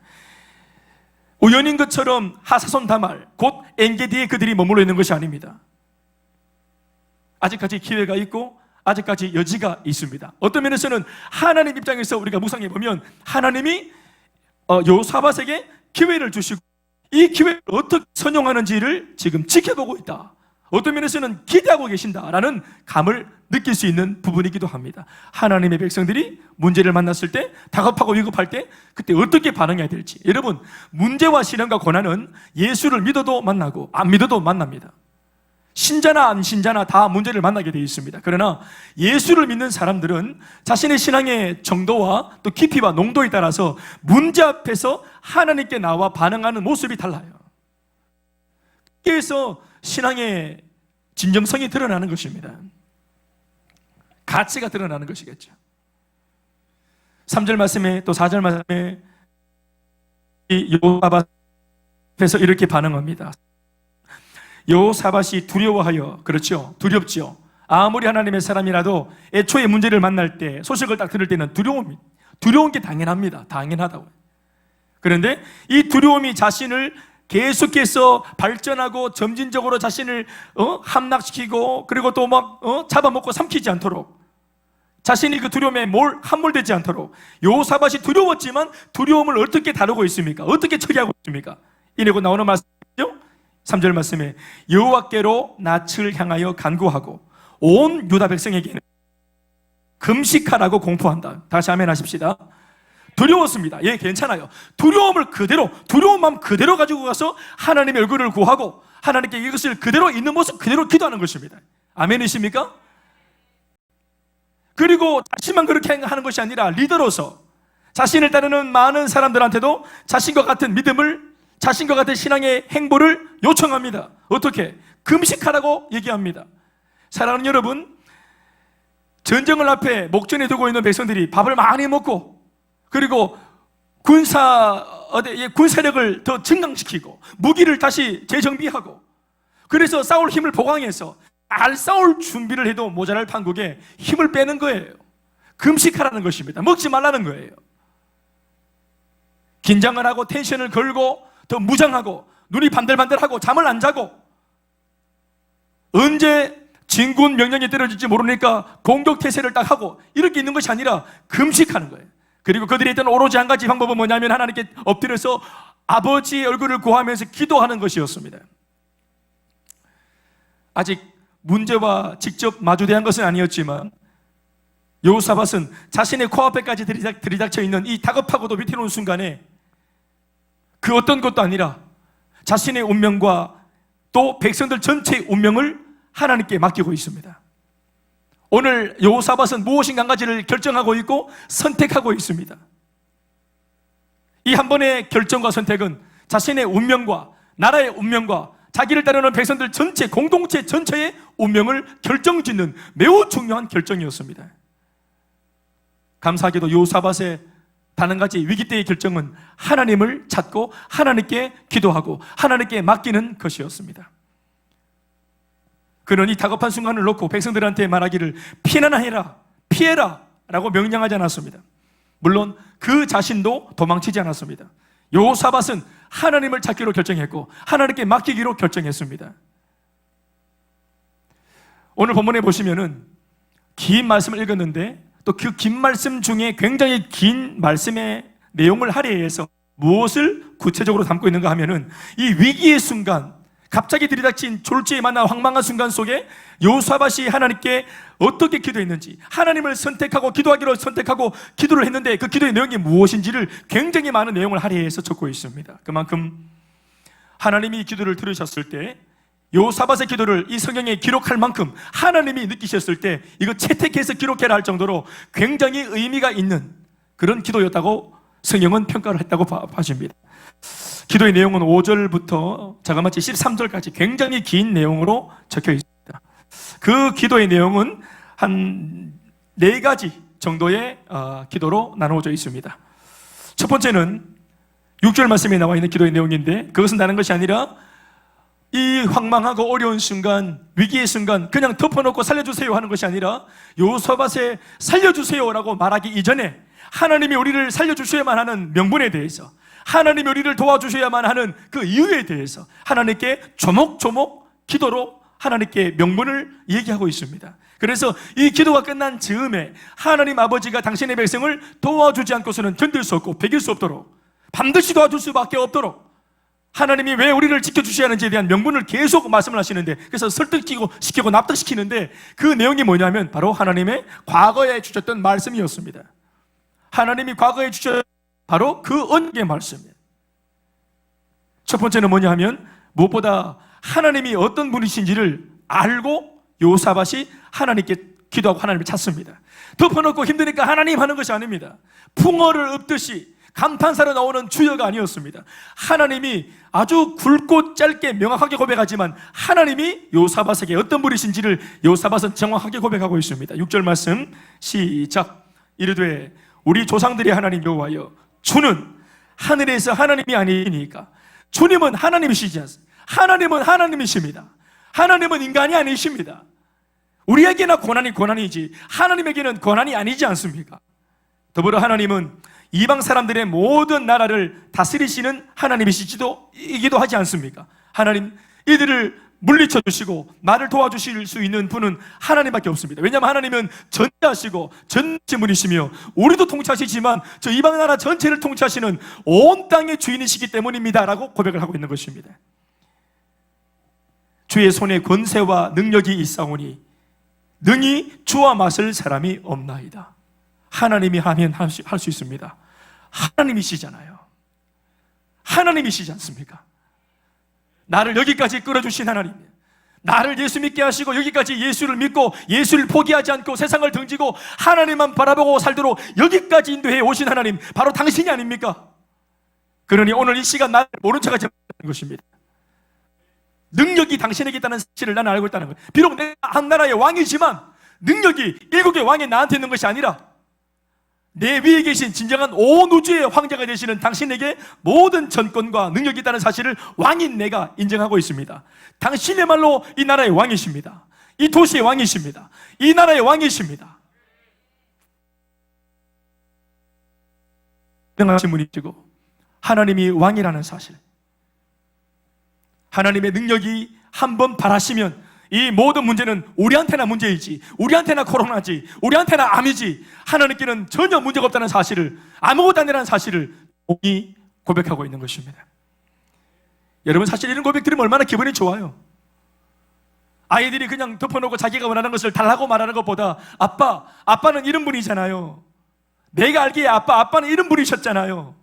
우연인 것처럼 하사손 다말 곧 엔게디에 그들이 머물러 있는 것이 아닙니다. 아직까지 기회가 있고 아직까지 여지가 있습니다. 어떤 면에서는 하나님 입장에서 우리가 묵상해 보면 하나님이 여호사밧에게 기회를 주시고 이 기회를 어떻게 선용하는지를 지금 지켜보고 있다. 어떤 면에서는 기대하고 계신다라는 감을 느낄 수 있는 부분이기도 합니다. 하나님의 백성들이 문제를 만났을 때, 다급하고 위급할 때 그때 어떻게 반응해야 될지. 여러분, 문제와 시련과 고난은 예수를 믿어도 만나고 안 믿어도 만납니다. 신자나 안 신자나 다 문제를 만나게 되어 있습니다. 그러나 예수를 믿는 사람들은 자신의 신앙의 정도와 또 깊이와 농도에 따라서 문제 앞에서 하나님께 나와 반응하는 모습이 달라요. 그래서 신앙의 진정성이 드러나는 것입니다. 가치가 드러나는 것이겠죠. 3절 말씀에 또 4절 말씀에 여호사밧에서 이렇게 반응합니다. 여호사밧이 두려워하여, 그렇죠, 두렵죠. 아무리 하나님의 사람이라도 애초에 문제를 만날 때, 소식을 딱 들을 때는 두려운 게 당연합니다. 당연하다고. 그런데 이 두려움이 자신을 계속해서 발전하고 점진적으로 자신을 함락시키고, 그리고 또 막 잡아먹고 삼키지 않도록, 자신이 그 두려움에 함몰되지 않도록. 여호사밧이 두려웠지만 두려움을 어떻게 다루고 있습니까? 어떻게 처리하고 있습니까? 이내고 나오는 말씀이죠. 3절 말씀에 여호와께로 낯을 향하여 간구하고 온 유다 백성에게는 금식하라고 공포한다. 다시 아멘 하십시다. 두려웠습니다. 예, 괜찮아요. 두려운 마음 그대로 가지고 가서 하나님의 얼굴을 구하고 하나님께 이것을 그대로 있는 모습 그대로 기도하는 것입니다. 아멘이십니까? 그리고 자신만 그렇게 하는 것이 아니라 리더로서 자신을 따르는 많은 사람들한테도 자신과 같은 믿음을, 자신과 같은 신앙의 행보를 요청합니다. 어떻게? 금식하라고 얘기합니다. 사랑하는 여러분, 전쟁을 앞에 목전에 두고 있는 백성들이 밥을 많이 먹고, 그리고 군사력을 더 증강시키고 무기를 다시 재정비하고, 그래서 싸울 힘을 보강해서 잘 싸울 준비를 해도 모자랄 판국에 힘을 빼는 거예요. 금식하라는 것입니다. 먹지 말라는 거예요. 긴장을 하고 텐션을 걸고 더 무장하고 눈이 반들반들하고 잠을 안 자고, 언제 진군 명령이 떨어질지 모르니까 공격태세를 딱 하고 이렇게 있는 것이 아니라 금식하는 거예요. 그리고 그들이 했던 오로지 한 가지 방법은 뭐냐면 하나님께 엎드려서 아버지의 얼굴을 구하면서 기도하는 것이었습니다. 아직 문제와 직접 마주대한 것은 아니었지만 여호사밧은 자신의 코앞에까지 들이닥쳐 있는 이 다급하고도 위태로운 순간에 그 어떤 것도 아니라 자신의 운명과 또 백성들 전체의 운명을 하나님께 맡기고 있습니다. 오늘 여호사밧은 무엇인가 한 가지를 결정하고 있고 선택하고 있습니다. 이 한 번의 결정과 선택은 자신의 운명과 나라의 운명과 자기를 따르는 백성들 전체, 공동체 전체의 운명을 결정짓는 매우 중요한 결정이었습니다. 감사하게도 여호사밧의 단 한 가지 위기 때의 결정은 하나님을 찾고 하나님께 기도하고 하나님께 맡기는 것이었습니다. 그는 이 다급한 순간을 놓고 백성들한테 말하기를 피난하라, 피해라 라고 명령하지 않았습니다. 물론 그 자신도 도망치지 않았습니다. 여호사밧은 하나님을 찾기로 결정했고 하나님께 맡기기로 결정했습니다. 오늘 본문에 보시면은 긴 말씀을 읽었는데 또 그 긴 말씀 중에 굉장히 긴 말씀의 내용을 할애해서 무엇을 구체적으로 담고 있는가 하면은 이 위기의 순간, 갑자기 들이닥친 졸지에 만나 황망한 순간 속에 여호사밧이 하나님께 어떻게 기도했는지, 하나님을 선택하고 기도하기로 선택하고 기도를 했는데 그 기도의 내용이 무엇인지를 굉장히 많은 내용을 할애해서 적고 있습니다. 그만큼 하나님이 기도를 들으셨을 때, 여호사밧의 기도를 이 성경에 기록할 만큼 하나님이 느끼셨을 때 이거 채택해서 기록해라 할 정도로 굉장히 의미가 있는 그런 기도였다고 성경은 평가를 했다고 봐집니다. 기도의 내용은 5절부터 자그마치 13절까지 굉장히 긴 내용으로 적혀 있습니다. 그 기도의 내용은 한 4가지 정도의 기도로 나누어져 있습니다. 첫 번째는 6절 말씀에 나와 있는 기도의 내용인데, 그것은 다른 것이 아니라 이 황망하고 어려운 순간, 위기의 순간 그냥 덮어놓고 살려주세요 하는 것이 아니라 여호사밧에 살려주세요라고 말하기 이전에 하나님이 우리를 살려주셔야만 하는 명분에 대해서, 하나님이 우리를 도와주셔야만 하는 그 이유에 대해서 하나님께 조목조목 기도로 하나님께 명분을 얘기하고 있습니다. 그래서 이 기도가 끝난 즈음에 하나님 아버지가 당신의 백성을 도와주지 않고서는 견딜 수 없고 배길 수 없도록, 반드시 도와줄 수밖에 없도록 하나님이 왜 우리를 지켜주셔야 하는지에 대한 명분을 계속 말씀을 하시는데, 그래서 설득시키고 납득시키는데 그 내용이 뭐냐면 바로 하나님의 과거에 주셨던 말씀이었습니다. 하나님이 과거에 주셨던 바로 그 언약의 말씀이에요. 첫 번째는 뭐냐 하면 무엇보다 하나님이 어떤 분이신지를 알고 여호사밧이 하나님께 기도하고 하나님을 찾습니다. 덮어놓고 힘드니까 하나님 하는 것이 아닙니다. 풍어를 읊듯이 감탄사로 나오는 주여가 아니었습니다. 하나님이 아주 굵고 짧게 명확하게 고백하지만 하나님이 여호사밧에게 어떤 분이신지를 여호사밧은 정확하게 고백하고 있습니다. 6절 말씀 시작. 이르되 우리 조상들의 하나님 여호와여, 주는 하늘에서 하나님이 아니니까. 주님은 하나님이시지 않습니까? 하나님은 하나님이십니다. 하나님은 인간이 아니십니다. 우리에게나 고난이 고난이지 하나님에게는 고난이 아니지 않습니까? 더불어 하나님은 이방 사람들의 모든 나라를 다스리시는 하나님이시기도 하지 않습니까? 하나님, 이들을 물리쳐 주시고 나를 도와주실 수 있는 분은 하나님밖에 없습니다. 왜냐하면 하나님은 전지하시고 전지문이시며 우리도 통치하시지만 저 이방 나라 전체를 통치하시는 온 땅의 주인이시기 때문입니다 라고 고백을 하고 있는 것입니다. 주의 손에 권세와 능력이 있사오니 능히 주와 맞설 사람이 없나이다. 하나님이 하면 할 수 있습니다. 하나님이시잖아요. 하나님이시지 않습니까? 나를 여기까지 끌어주신 하나님, 나를 예수 믿게 하시고 여기까지 예수를 믿고 예수를 포기하지 않고 세상을 등지고 하나님만 바라보고 살도록 여기까지 인도해 오신 하나님, 바로 당신이 아닙니까? 그러니 오늘 이 시간 나를 모른 척하지 말라는 것입니다. 능력이 당신에게 있다는 사실을 나는 알고 있다는 거예요. 비록 내가 한 나라의 왕이지만 능력이 일국의 왕이 나한테 있는 것이 아니라 내 위에 계신 진정한 온 우주의 황제가 되시는 당신에게 모든 전권과 능력이 있다는 사실을 왕인 내가 인정하고 있습니다. 당신의말로 이 나라의 왕이십니다. 이 도시의 왕이십니다. 이 나라의 왕이십니다. 명하신 분이시고 하나님이 왕이라는 사실, 하나님의 능력이 한번 발하시면 이 모든 문제는 우리한테나 문제이지, 우리한테나 코로나지, 우리한테나 암이지 하나님께는 전혀 문제가 없다는 사실을, 아무것도 아니라는 사실을 공히 고백하고 있는 것입니다. 여러분, 사실 이런 고백 들으면 얼마나 기분이 좋아요. 아이들이 그냥 덮어놓고 자기가 원하는 것을 달라고 말하는 것보다 아빠는 이런 분이잖아요. 내가 알기에 아빠는 이런 분이셨잖아요.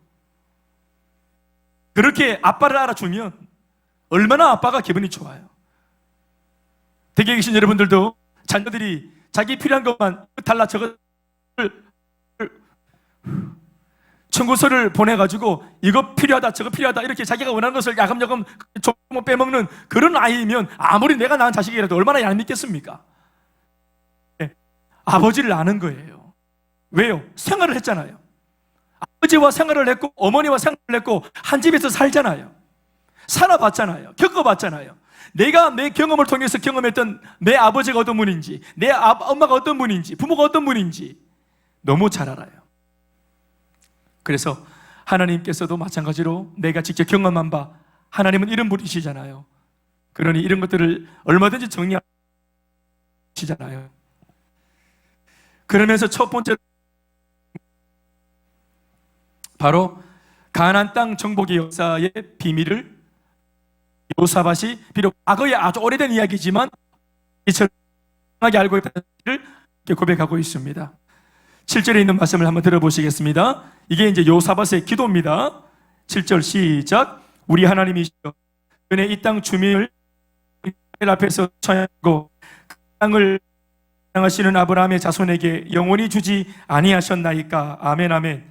그렇게 아빠를 알아주면 얼마나 아빠가 기분이 좋아요. 댁에 계신 여러분들도 자녀들이 자기 필요한 것만 달라 저거 청구서를 보내가지고 이거 필요하다 저거 필요하다 이렇게 자기가 원하는 것을 야금야금 조금 빼먹는 그런 아이면 아무리 내가 낳은 자식이라도 얼마나 얄밉겠습니까? 네. 아버지를 아는 거예요. 왜요? 생활을 했잖아요. 아버지와 생활을 했고 어머니와 생활을 했고 한 집에서 살잖아요. 살아봤잖아요. 겪어봤잖아요. 내가 내 경험을 통해서 경험했던 내 아버지가 어떤 분인지, 내 엄마가 어떤 분인지, 부모가 어떤 분인지 너무 잘 알아요. 그래서 하나님께서도 마찬가지로 내가 직접 경험한 바 하나님은 이런 분이시잖아요. 그러니 이런 것들을 얼마든지 정리하시잖아요. 그러면서 첫 번째 바로 가나안 땅 정복의 역사의 비밀을 요사밧이 비록 과거에 아주 오래된 이야기지만 이처럼하게 알고 있다는 사실을 고백하고 있습니다. 7절에 있는 말씀을 한번 들어보시겠습니다. 이게 이제 요사밧의 기도입니다. 7절 시작. 우리 하나님이시여, 그네 이 땅 주민을 앞에서 처하고 그 땅을 사랑하시는 아브라함의 자손에게 영원히 주지 아니하셨나이까. 아멘 아멘.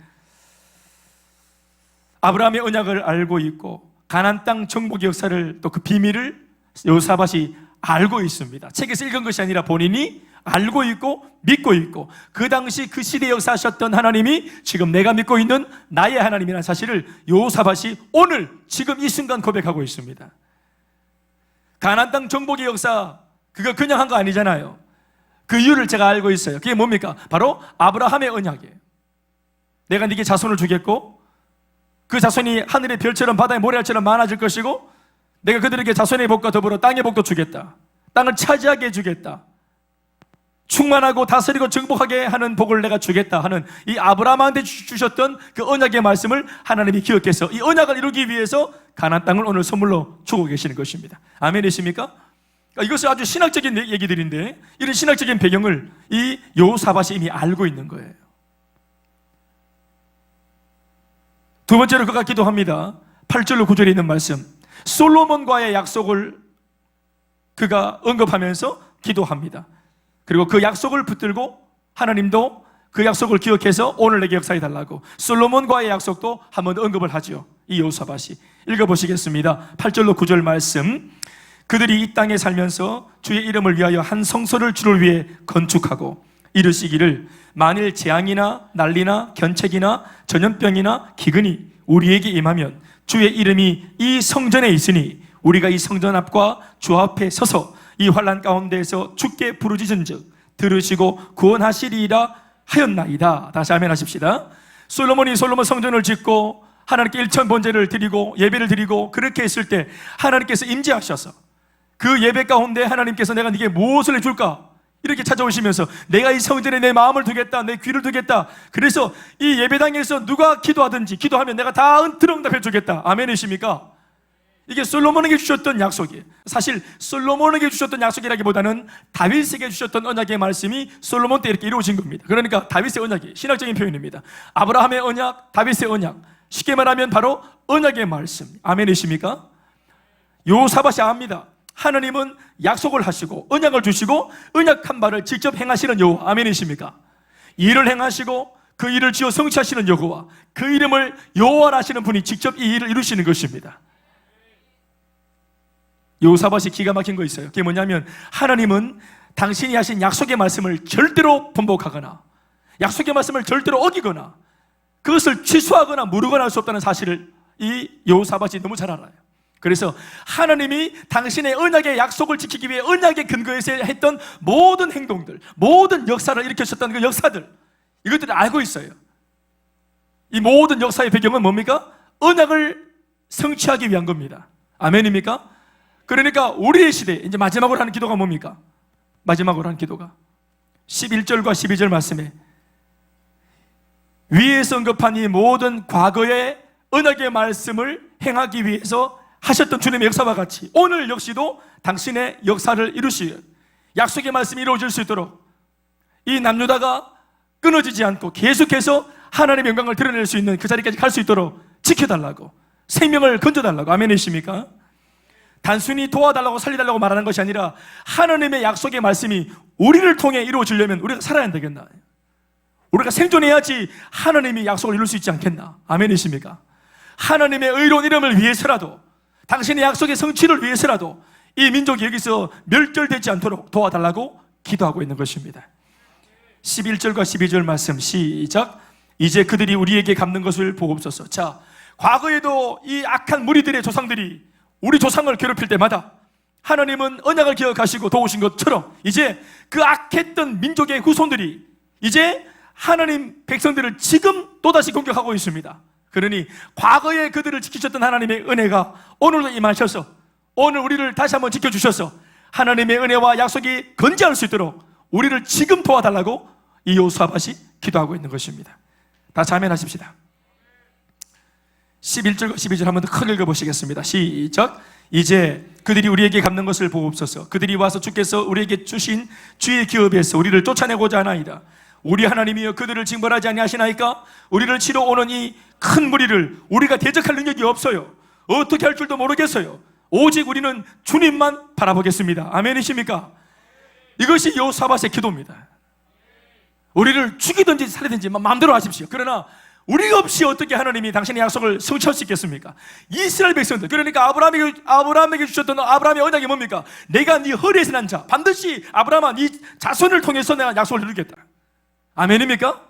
아브라함의 언약을 알고 있고 가나안 땅 정복의 역사를 또 그 비밀을 요사밧이 알고 있습니다. 책에서 읽은 것이 아니라 본인이 알고 있고 믿고 있고 그 당시 그 시대에 역사하셨던 하나님이 지금 내가 믿고 있는 나의 하나님이라는 사실을 요사밧이 오늘 지금 이 순간 고백하고 있습니다. 가나안 땅 정복의 역사 그거 그냥 한 거 아니잖아요. 그 이유를 제가 알고 있어요. 그게 뭡니까? 바로 아브라함의 언약이에요. 내가 네게 자손을 주겠고 그 자손이 하늘의 별처럼 바다의 모래알처럼 많아질 것이고 내가 그들에게 자손의 복과 더불어 땅의 복도 주겠다. 땅을 차지하게 해주겠다. 충만하고 다스리고 정복하게 하는 복을 내가 주겠다 하는 이 아브라함한테 주셨던 그 언약의 말씀을 하나님이 기억해서 이 언약을 이루기 위해서 가나안 땅을 오늘 선물로 주고 계시는 것입니다. 아멘이십니까? 이것은 아주 신학적인 얘기들인데 이런 신학적인 배경을 이 요사밧이 이미 알고 있는 거예요. 두 번째로 그가 기도합니다. 8절로 9절에 있는 말씀, 솔로몬과의 약속을 그가 언급하면서 기도합니다. 그리고 그 약속을 붙들고 하나님도 그 약속을 기억해서 오늘 내게 역사해달라고 솔로몬과의 약속도 한 번 언급을 하죠. 이 요사밧이 읽어보시겠습니다. 8절로 9절 말씀, 그들이 이 땅에 살면서 주의 이름을 위하여 한 성소를 주를 위해 건축하고 이르시기를 만일 재앙이나 난리나 견책이나 전염병이나 기근이 우리에게 임하면 주의 이름이 이 성전에 있으니 우리가 이 성전 앞과 주 앞에 서서 이 환난 가운데에서 주께 부르짖은즉 들으시고 구원하시리이다 하였나이다. 다시 아멘 하십시다. 솔로몬이 솔로몬 성전을 짓고 하나님께 일천 번제를 드리고 예배를 드리고 그렇게 했을 때 하나님께서 임재하셔서 그 예배 가운데 하나님께서 내가 네게 무엇을 해줄까? 이렇게 찾아오시면서 내가 이 성전에 내 마음을 두겠다, 내 귀를 두겠다. 그래서 이 예배당에서 누가 기도하든지 기도하면 내가 다 응답해 주겠다. 아멘이십니까? 이게 솔로몬에게 주셨던 약속이에요. 사실 솔로몬에게 주셨던 약속이라기보다는 다윗에게 주셨던 언약의 말씀이 솔로몬 때 이렇게 이루어진 겁니다. 그러니까 다윗의 언약이 신학적인 표현입니다. 아브라함의 언약, 다윗의 언약, 쉽게 말하면 바로 언약의 말씀. 아멘이십니까? 요사밧이 압니다. 하나님은 약속을 하시고 언약을 주시고 언약한 바를 직접 행하시는 여호와. 아멘이십니까? 일을 행하시고 그 일을 지어 성취하시는 여호와, 그 이름을 여호와라 하시는 분이 직접 이 일을 이루시는 것입니다. 요사밧이 기가 막힌 거 있어요. 그게 뭐냐면 하나님은 당신이 하신 약속의 말씀을 절대로 번복하거나 약속의 말씀을 절대로 어기거나 그것을 취소하거나 무르거나 할 수 없다는 사실을 이 여호사밧이 너무 잘 알아요. 그래서 하나님이 당신의 언약의 약속을 지키기 위해 언약의 근거에서 했던 모든 행동들, 모든 역사를 일으키셨던 그 역사들, 이것들을 알고 있어요. 이 모든 역사의 배경은 뭡니까? 언약을 성취하기 위한 겁니다. 아멘입니까? 그러니까 우리의 시대에 이제 마지막으로 하는 기도가 뭡니까? 마지막으로 하는 기도가 11절과 12절 말씀에 위에서 언급한 이 모든 과거의 언약의 말씀을 행하기 위해서 하셨던 주님의 역사와 같이 오늘 역시도 당신의 역사를 이루시는 약속의 말씀이 이루어질 수 있도록 이 남유다가 끊어지지 않고 계속해서 하나님의 영광을 드러낼 수 있는 그 자리까지 갈 수 있도록 지켜달라고, 생명을 건져달라고. 아멘이십니까? 단순히 도와달라고 살려달라고 말하는 것이 아니라 하나님의 약속의 말씀이 우리를 통해 이루어지려면 우리가 살아야 되겠나? 우리가 생존해야지 하나님이 약속을 이룰 수 있지 않겠나? 아멘이십니까? 하나님의 의로운 이름을 위해서라도, 당신의 약속의 성취를 위해서라도 이 민족이 여기서 멸절되지 않도록 도와달라고 기도하고 있는 것입니다. 11절과 12절 말씀 시작. 이제 그들이 우리에게 갚는 것을 보옵소서. 자, 과거에도 이 악한 무리들의 조상들이 우리 조상을 괴롭힐 때마다 하나님은 언약을 기억하시고 도우신 것처럼 이제 그 악했던 민족의 후손들이 이제 하나님 백성들을 지금 또다시 공격하고 있습니다. 그러니 과거에 그들을 지키셨던 하나님의 은혜가 오늘도 임하셔서 오늘 우리를 다시 한번 지켜주셔서 하나님의 은혜와 약속이 건재할 수 있도록 우리를 지금 도와달라고 이 여호사밧이 기도하고 있는 것입니다. 다 아멘하십시다. 11절과 12절 한번 더 크게 읽어보시겠습니다. 시작. 이제 그들이 우리에게 갚는 것을 보옵소서. 그들이 와서 주께서 우리에게 주신 주의 기업에서 우리를 쫓아내고자 하나이다. 우리 하나님이여 그들을 징벌하지 아니하시나이까? 우리를 치러 오는 이 큰 무리를 우리가 대적할 능력이 없어요. 어떻게 할 줄도 모르겠어요. 오직 우리는 주님만 바라보겠습니다. 아멘이십니까? 이것이 여호사밧의 기도입니다. 우리를 죽이든지 살리든지 마음대로 하십시오. 그러나 우리 없이 어떻게 하나님이 당신의 약속을 성취할 수 있겠습니까? 이스라엘 백성들, 그러니까 아브라함에게 주셨던 아브라함의 언약이 뭡니까? 내가 네 허리에서 난 자, 반드시 아브라함아 네 자손을 통해서 내가 약속을 이루겠다. 아멘입니까?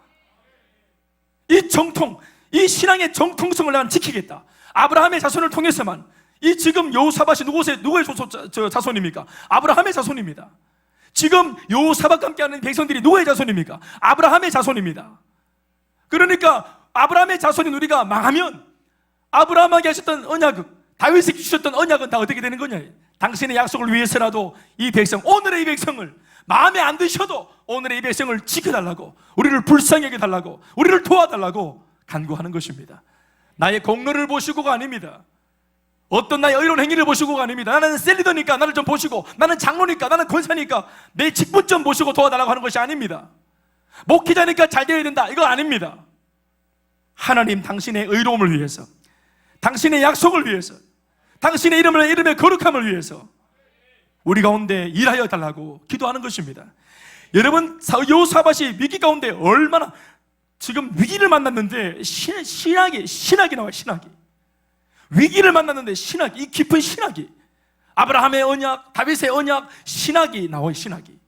이 정통, 이 신앙의 정통성을 내가 지키겠다. 아브라함의 자손을 통해서만. 이 지금 여호사밧이 누구의 자손입니까? 아브라함의 자손입니다. 지금 여호사밧과 함께하는 백성들이 누구의 자손입니까? 아브라함의 자손입니다. 그러니까 아브라함의 자손인 우리가 망하면 아브라함에게 하셨던 언약은, 다윗에게 주셨던 언약은 다 어떻게 되는 거냐? 당신의 약속을 위해서라도 이 백성, 오늘의 이 백성을 마음에 안 드셔도 오늘의 이 백성을 지켜달라고, 우리를 불쌍히 여겨달라고, 우리를 도와달라고 간구하는 것입니다. 나의 공로를 보시고가 아닙니다. 어떤 나의 의로운 행위를 보시고가 아닙니다. 나는 셀리더니까 나를 좀 보시고, 나는 장로니까, 나는 권사니까 내 직분 좀 보시고 도와달라고 하는 것이 아닙니다. 목회자니까 잘 되어야 된다, 이거 아닙니다. 하나님 당신의 의로움을 위해서, 당신의 약속을 위해서, 당신의 이름의 거룩함을 위해서 우리 가운데 일하여 달라고 기도하는 것입니다. 여러분, 여호사밧이 위기 가운데 얼마나 지금 위기를 만났는데 신학이 나와요. 신학이 위기를 만났는데 신학이, 이 깊은 신학이, 아브라함의 언약, 다윗의 언약, 신학이 나와요. 신학이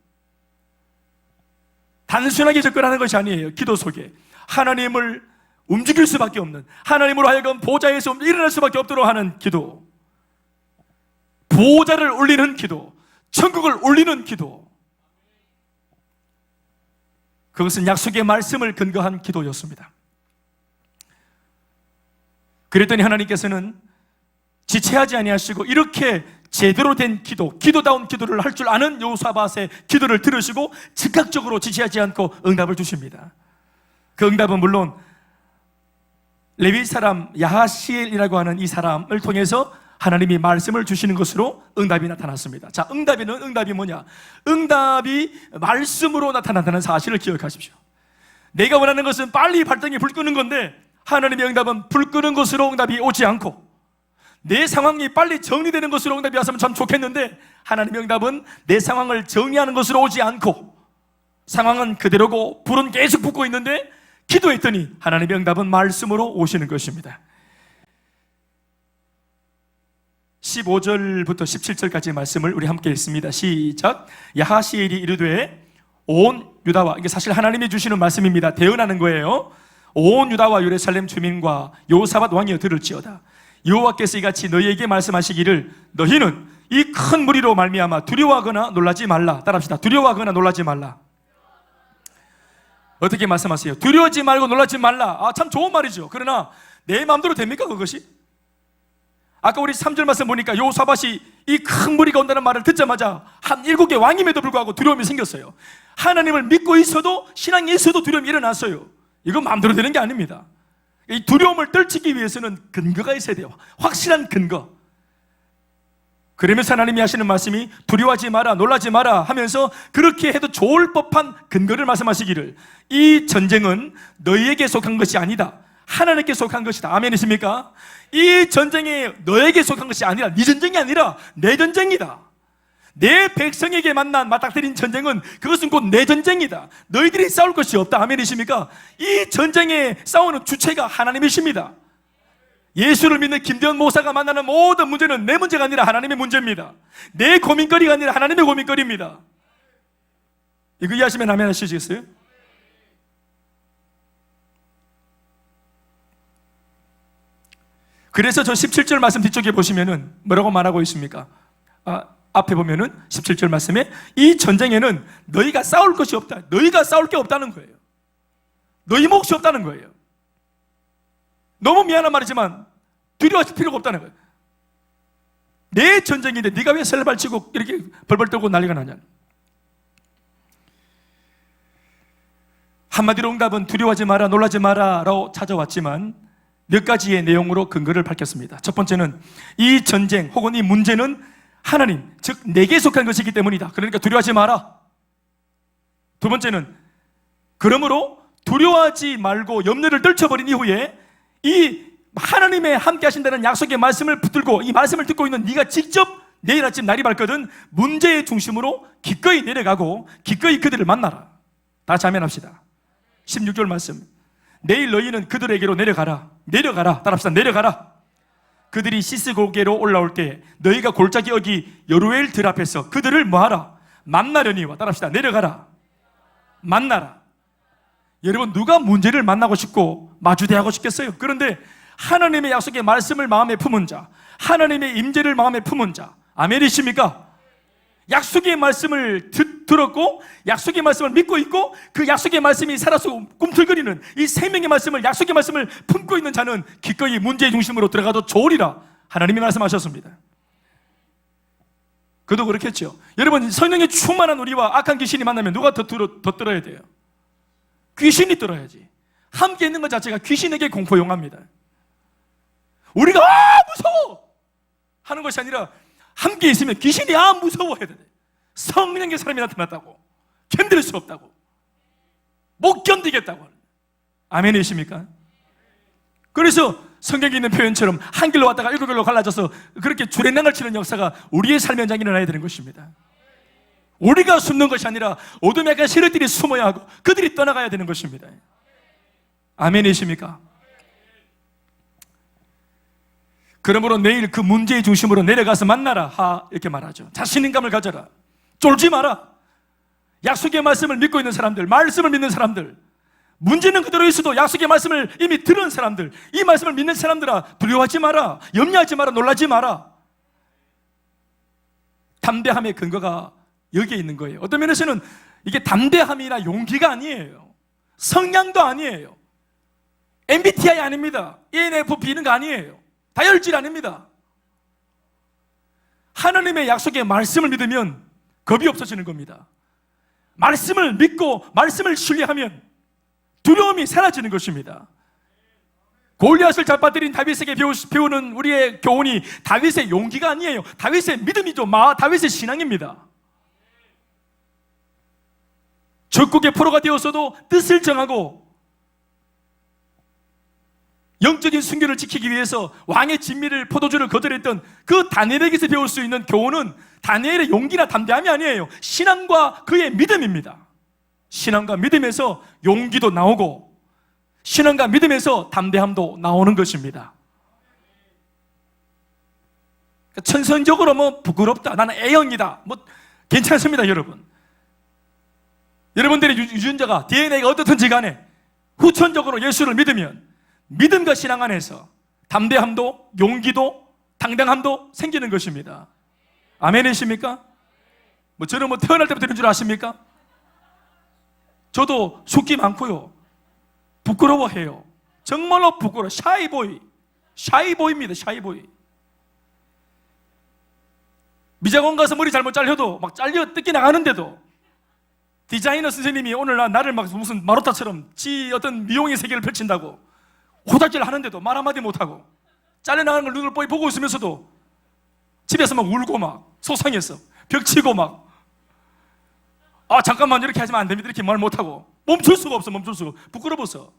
단순하게 접근하는 것이 아니에요. 기도 속에 하나님을 움직일 수밖에 없는, 하나님으로 하여금 보좌에서 일어날 수밖에 없도록 하는 기도, 보좌를 올리는 기도, 천국을 올리는 기도, 그것은 약속의 말씀을 근거한 기도였습니다. 그랬더니 하나님께서는 지체하지 아니하시고 이렇게 제대로 된 기도다운 기도를 할 줄 아는 여호사밧의 기도를 들으시고 즉각적으로 지체하지 않고 응답을 주십니다. 그 응답은 물론 레위 사람 야하시엘이라고 하는 이 사람을 통해서 하나님이 말씀을 주시는 것으로 응답이 나타났습니다. 자, 응답이 뭐냐? 응답이 말씀으로 나타난다는 사실을 기억하십시오. 내가 원하는 것은 빨리 발등에 불 끄는 건데 하나님의 응답은 불 끄는 것으로 응답이 오지 않고, 내 상황이 빨리 정리되는 것으로 응답이 왔으면 참 좋겠는데 하나님의 응답은 내 상황을 정리하는 것으로 오지 않고 상황은 그대로고 불은 계속 붙고 있는데 기도했더니 하나님의 응답은 말씀으로 오시는 것입니다. 15절부터 17절까지 말씀을 우리 함께 읽습니다. 시작. 야하시엘이 이르되 온 유다와, 이게 사실 하나님이 주시는 말씀입니다. 대언하는 거예요. 온 유다와 예루살렘 주민과 여호사밧 왕이여 들을지어다. 여호와께서 이같이 너희에게 말씀하시기를 너희는 이 큰 무리로 말미암아 두려워하거나 놀라지 말라. 따라합시다. 두려워하거나 놀라지 말라. 어떻게 말씀하세요? 두려워하지 말고 놀라지 말라. 참 좋은 말이죠. 그러나 내 마음대로 됩니까 그것이? 아까 우리 3절 말씀 보니까 여호사밧이 이 큰 무리가 온다는 말을 듣자마자 한 7개 왕임에도 불구하고 두려움이 생겼어요. 하나님을 믿고 있어도, 신앙이 있어도 두려움이 일어났어요. 이건 마음대로 되는 게 아닙니다. 이 두려움을 떨치기 위해서는 근거가 있어야 돼요. 확실한 근거. 그러면서 하나님이 하시는 말씀이 두려워하지 마라, 놀라지 마라 하면서 그렇게 해도 좋을 법한 근거를 말씀하시기를 이 전쟁은 너희에게 속한 것이 아니다, 하나님께 속한 것이다. 아멘이십니까? 이 전쟁이 너에게 속한 것이 아니라, 네 전쟁이 아니라 내 전쟁이다. 내 백성에게 맞닥뜨린 전쟁은 그것은 곧 내 전쟁이다. 너희들이 싸울 것이 없다. 아멘이십니까? 이 전쟁에 싸우는 주체가 하나님이십니다. 예수를 믿는 김대현 목사가 만나는 모든 문제는 내 문제가 아니라 하나님의 문제입니다. 내 고민거리가 아니라 하나님의 고민거리입니다. 이거 이해하시면 아멘 하시겠어요? 그래서 저 17절 말씀 뒤쪽에 보시면은 뭐라고 말하고 있습니까? 앞에 보면은 17절 말씀에 이 전쟁에는 너희가 싸울 것이 없다. 너희가 싸울 게 없다는 거예요. 너희 몫이 없다는 거예요. 너무 미안한 말이지만 두려워할 필요가 없다는 거예요. 내 전쟁인데 네가 왜 설발치고 이렇게 벌벌 떨고 난리가 나냐. 한마디로 응답은 두려워하지 마라, 놀라지 마라 라고 찾아왔지만 몇 가지의 내용으로 근거를 밝혔습니다. 첫 번째는 이 전쟁 혹은 이 문제는 하나님, 즉 내게 속한 것이기 때문이다. 그러니까 두려워하지 마라. 두 번째는 그러므로 두려워하지 말고 염려를 떨쳐버린 이후에 이 하나님의 함께 하신다는 약속의 말씀을 붙들고 이 말씀을 듣고 있는 네가 직접 내일 아침 날이 밝거든 문제의 중심으로 기꺼이 내려가고 기꺼이 그들을 만나라. 다 같이 아멘합시다. 16절 말씀. 내일 너희는 그들에게로 내려가라. 따라합시다. 내려가라. 그들이 시스고게로 올라올 때 너희가 골짜기 어기 여루엘 들 앞에서 그들을 뭐하라? 만나려니와. 따라합시다. 내려가라. 만나라. 여러분, 누가 문제를 만나고 싶고 마주대하고 싶겠어요? 그런데 하나님의 약속의 말씀을 마음에 품은 자, 하나님의 임재를 마음에 품은 자, 아멘이십니까? 약속의 말씀을 들었고 약속의 말씀을 믿고 있고 그 약속의 말씀이 살아서 꿈틀거리는 이 생명의 말씀을, 약속의 말씀을 품고 있는 자는 기꺼이 문제의 중심으로 들어가도 좋으리라 하나님이 말씀하셨습니다. 그도 그렇겠죠. 여러분, 성령에 충만한 우리와 악한 귀신이 만나면 누가 더 들어야 돼요? 귀신이 들어야지. 함께 있는 것 자체가 귀신에게 공포용합니다. 우리가 무서워 하는 것이 아니라 함께 있으면 귀신이 무서워해야 돼. 성령의 사람이 나타났다고, 견딜 수 없다고, 못 견디겠다고. 아멘이십니까? 그래서 성경에 있는 표현처럼 한 길로 왔다가 7길로 갈라져서 그렇게 주랭랑을 치는 역사가 우리의 삶 현장에 일어나야 되는 것입니다. 우리가 숨는 것이 아니라 어둠의 약한 세력들이 숨어야 하고 그들이 떠나가야 되는 것입니다. 아멘이십니까? 그러므로 내일 그 문제의 중심으로 내려가서 만나라 이렇게 말하죠. 자신감을 가져라. 쫄지 마라. 약속의 말씀을 믿고 있는 사람들, 말씀을 믿는 사람들, 문제는 그대로 있어도 약속의 말씀을 이미 들은 사람들, 이 말씀을 믿는 사람들아, 두려워하지 마라, 염려하지 마라, 놀라지 마라. 담대함의 근거가 여기에 있는 거예요. 어떤 면에서는 이게 담대함이나 용기가 아니에요. 성량도 아니에요. MBTI 아닙니다. ENFP 이런 거 아니에요. 다혈질 아닙니다. 하나님의 약속의 말씀을 믿으면 겁이 없어지는 겁니다. 말씀을 믿고 말씀을 신뢰하면 두려움이 사라지는 것입니다. 골리앗을 잡아들인 다윗에게 배우는 우리의 교훈이 다윗의 용기가 아니에요. 다윗의 믿음이죠. 다윗의 신앙입니다. 적국의 포로가 되었어도 뜻을 정하고 영적인 순결을 지키기 위해서 왕의 진미를 포도주를 거절했던 그 다니엘에게서 배울 수 있는 교훈은 다니엘의 용기나 담대함이 아니에요. 신앙과 그의 믿음입니다. 신앙과 믿음에서 용기도 나오고 신앙과 믿음에서 담대함도 나오는 것입니다. 천선적으로 뭐 부끄럽다, 나는 A형이다, 뭐 괜찮습니다. 여러분들의 유전자가 DNA가 어떻든지 간에 후천적으로 예수를 믿으면 믿음과 신앙 안에서 담대함도 용기도 당당함도 생기는 것입니다. 아멘이십니까? 저는 태어날 때부터 이런 줄 아십니까? 저도 숙기 많고요, 부끄러워해요. 정말로 부끄러워. 샤이보이입니다. 샤이보이. 미장원 가서 머리 잘못 잘려도 막 잘려 뜯기 나가는데도 디자이너 선생님이 오늘 나를 막 무슨 마루타처럼 어떤 미용의 세계를 펼친다고 호닥질 하는데도 말 한마디 못하고 잘려나가는 걸 눈을 뻔히 보고 있으면서도 집에서 막 울고 막 속상해서 벽치고 막 잠깐만 이렇게 하시면 안 됩니다 이렇게 말 못하고 멈출 수가 부끄러워서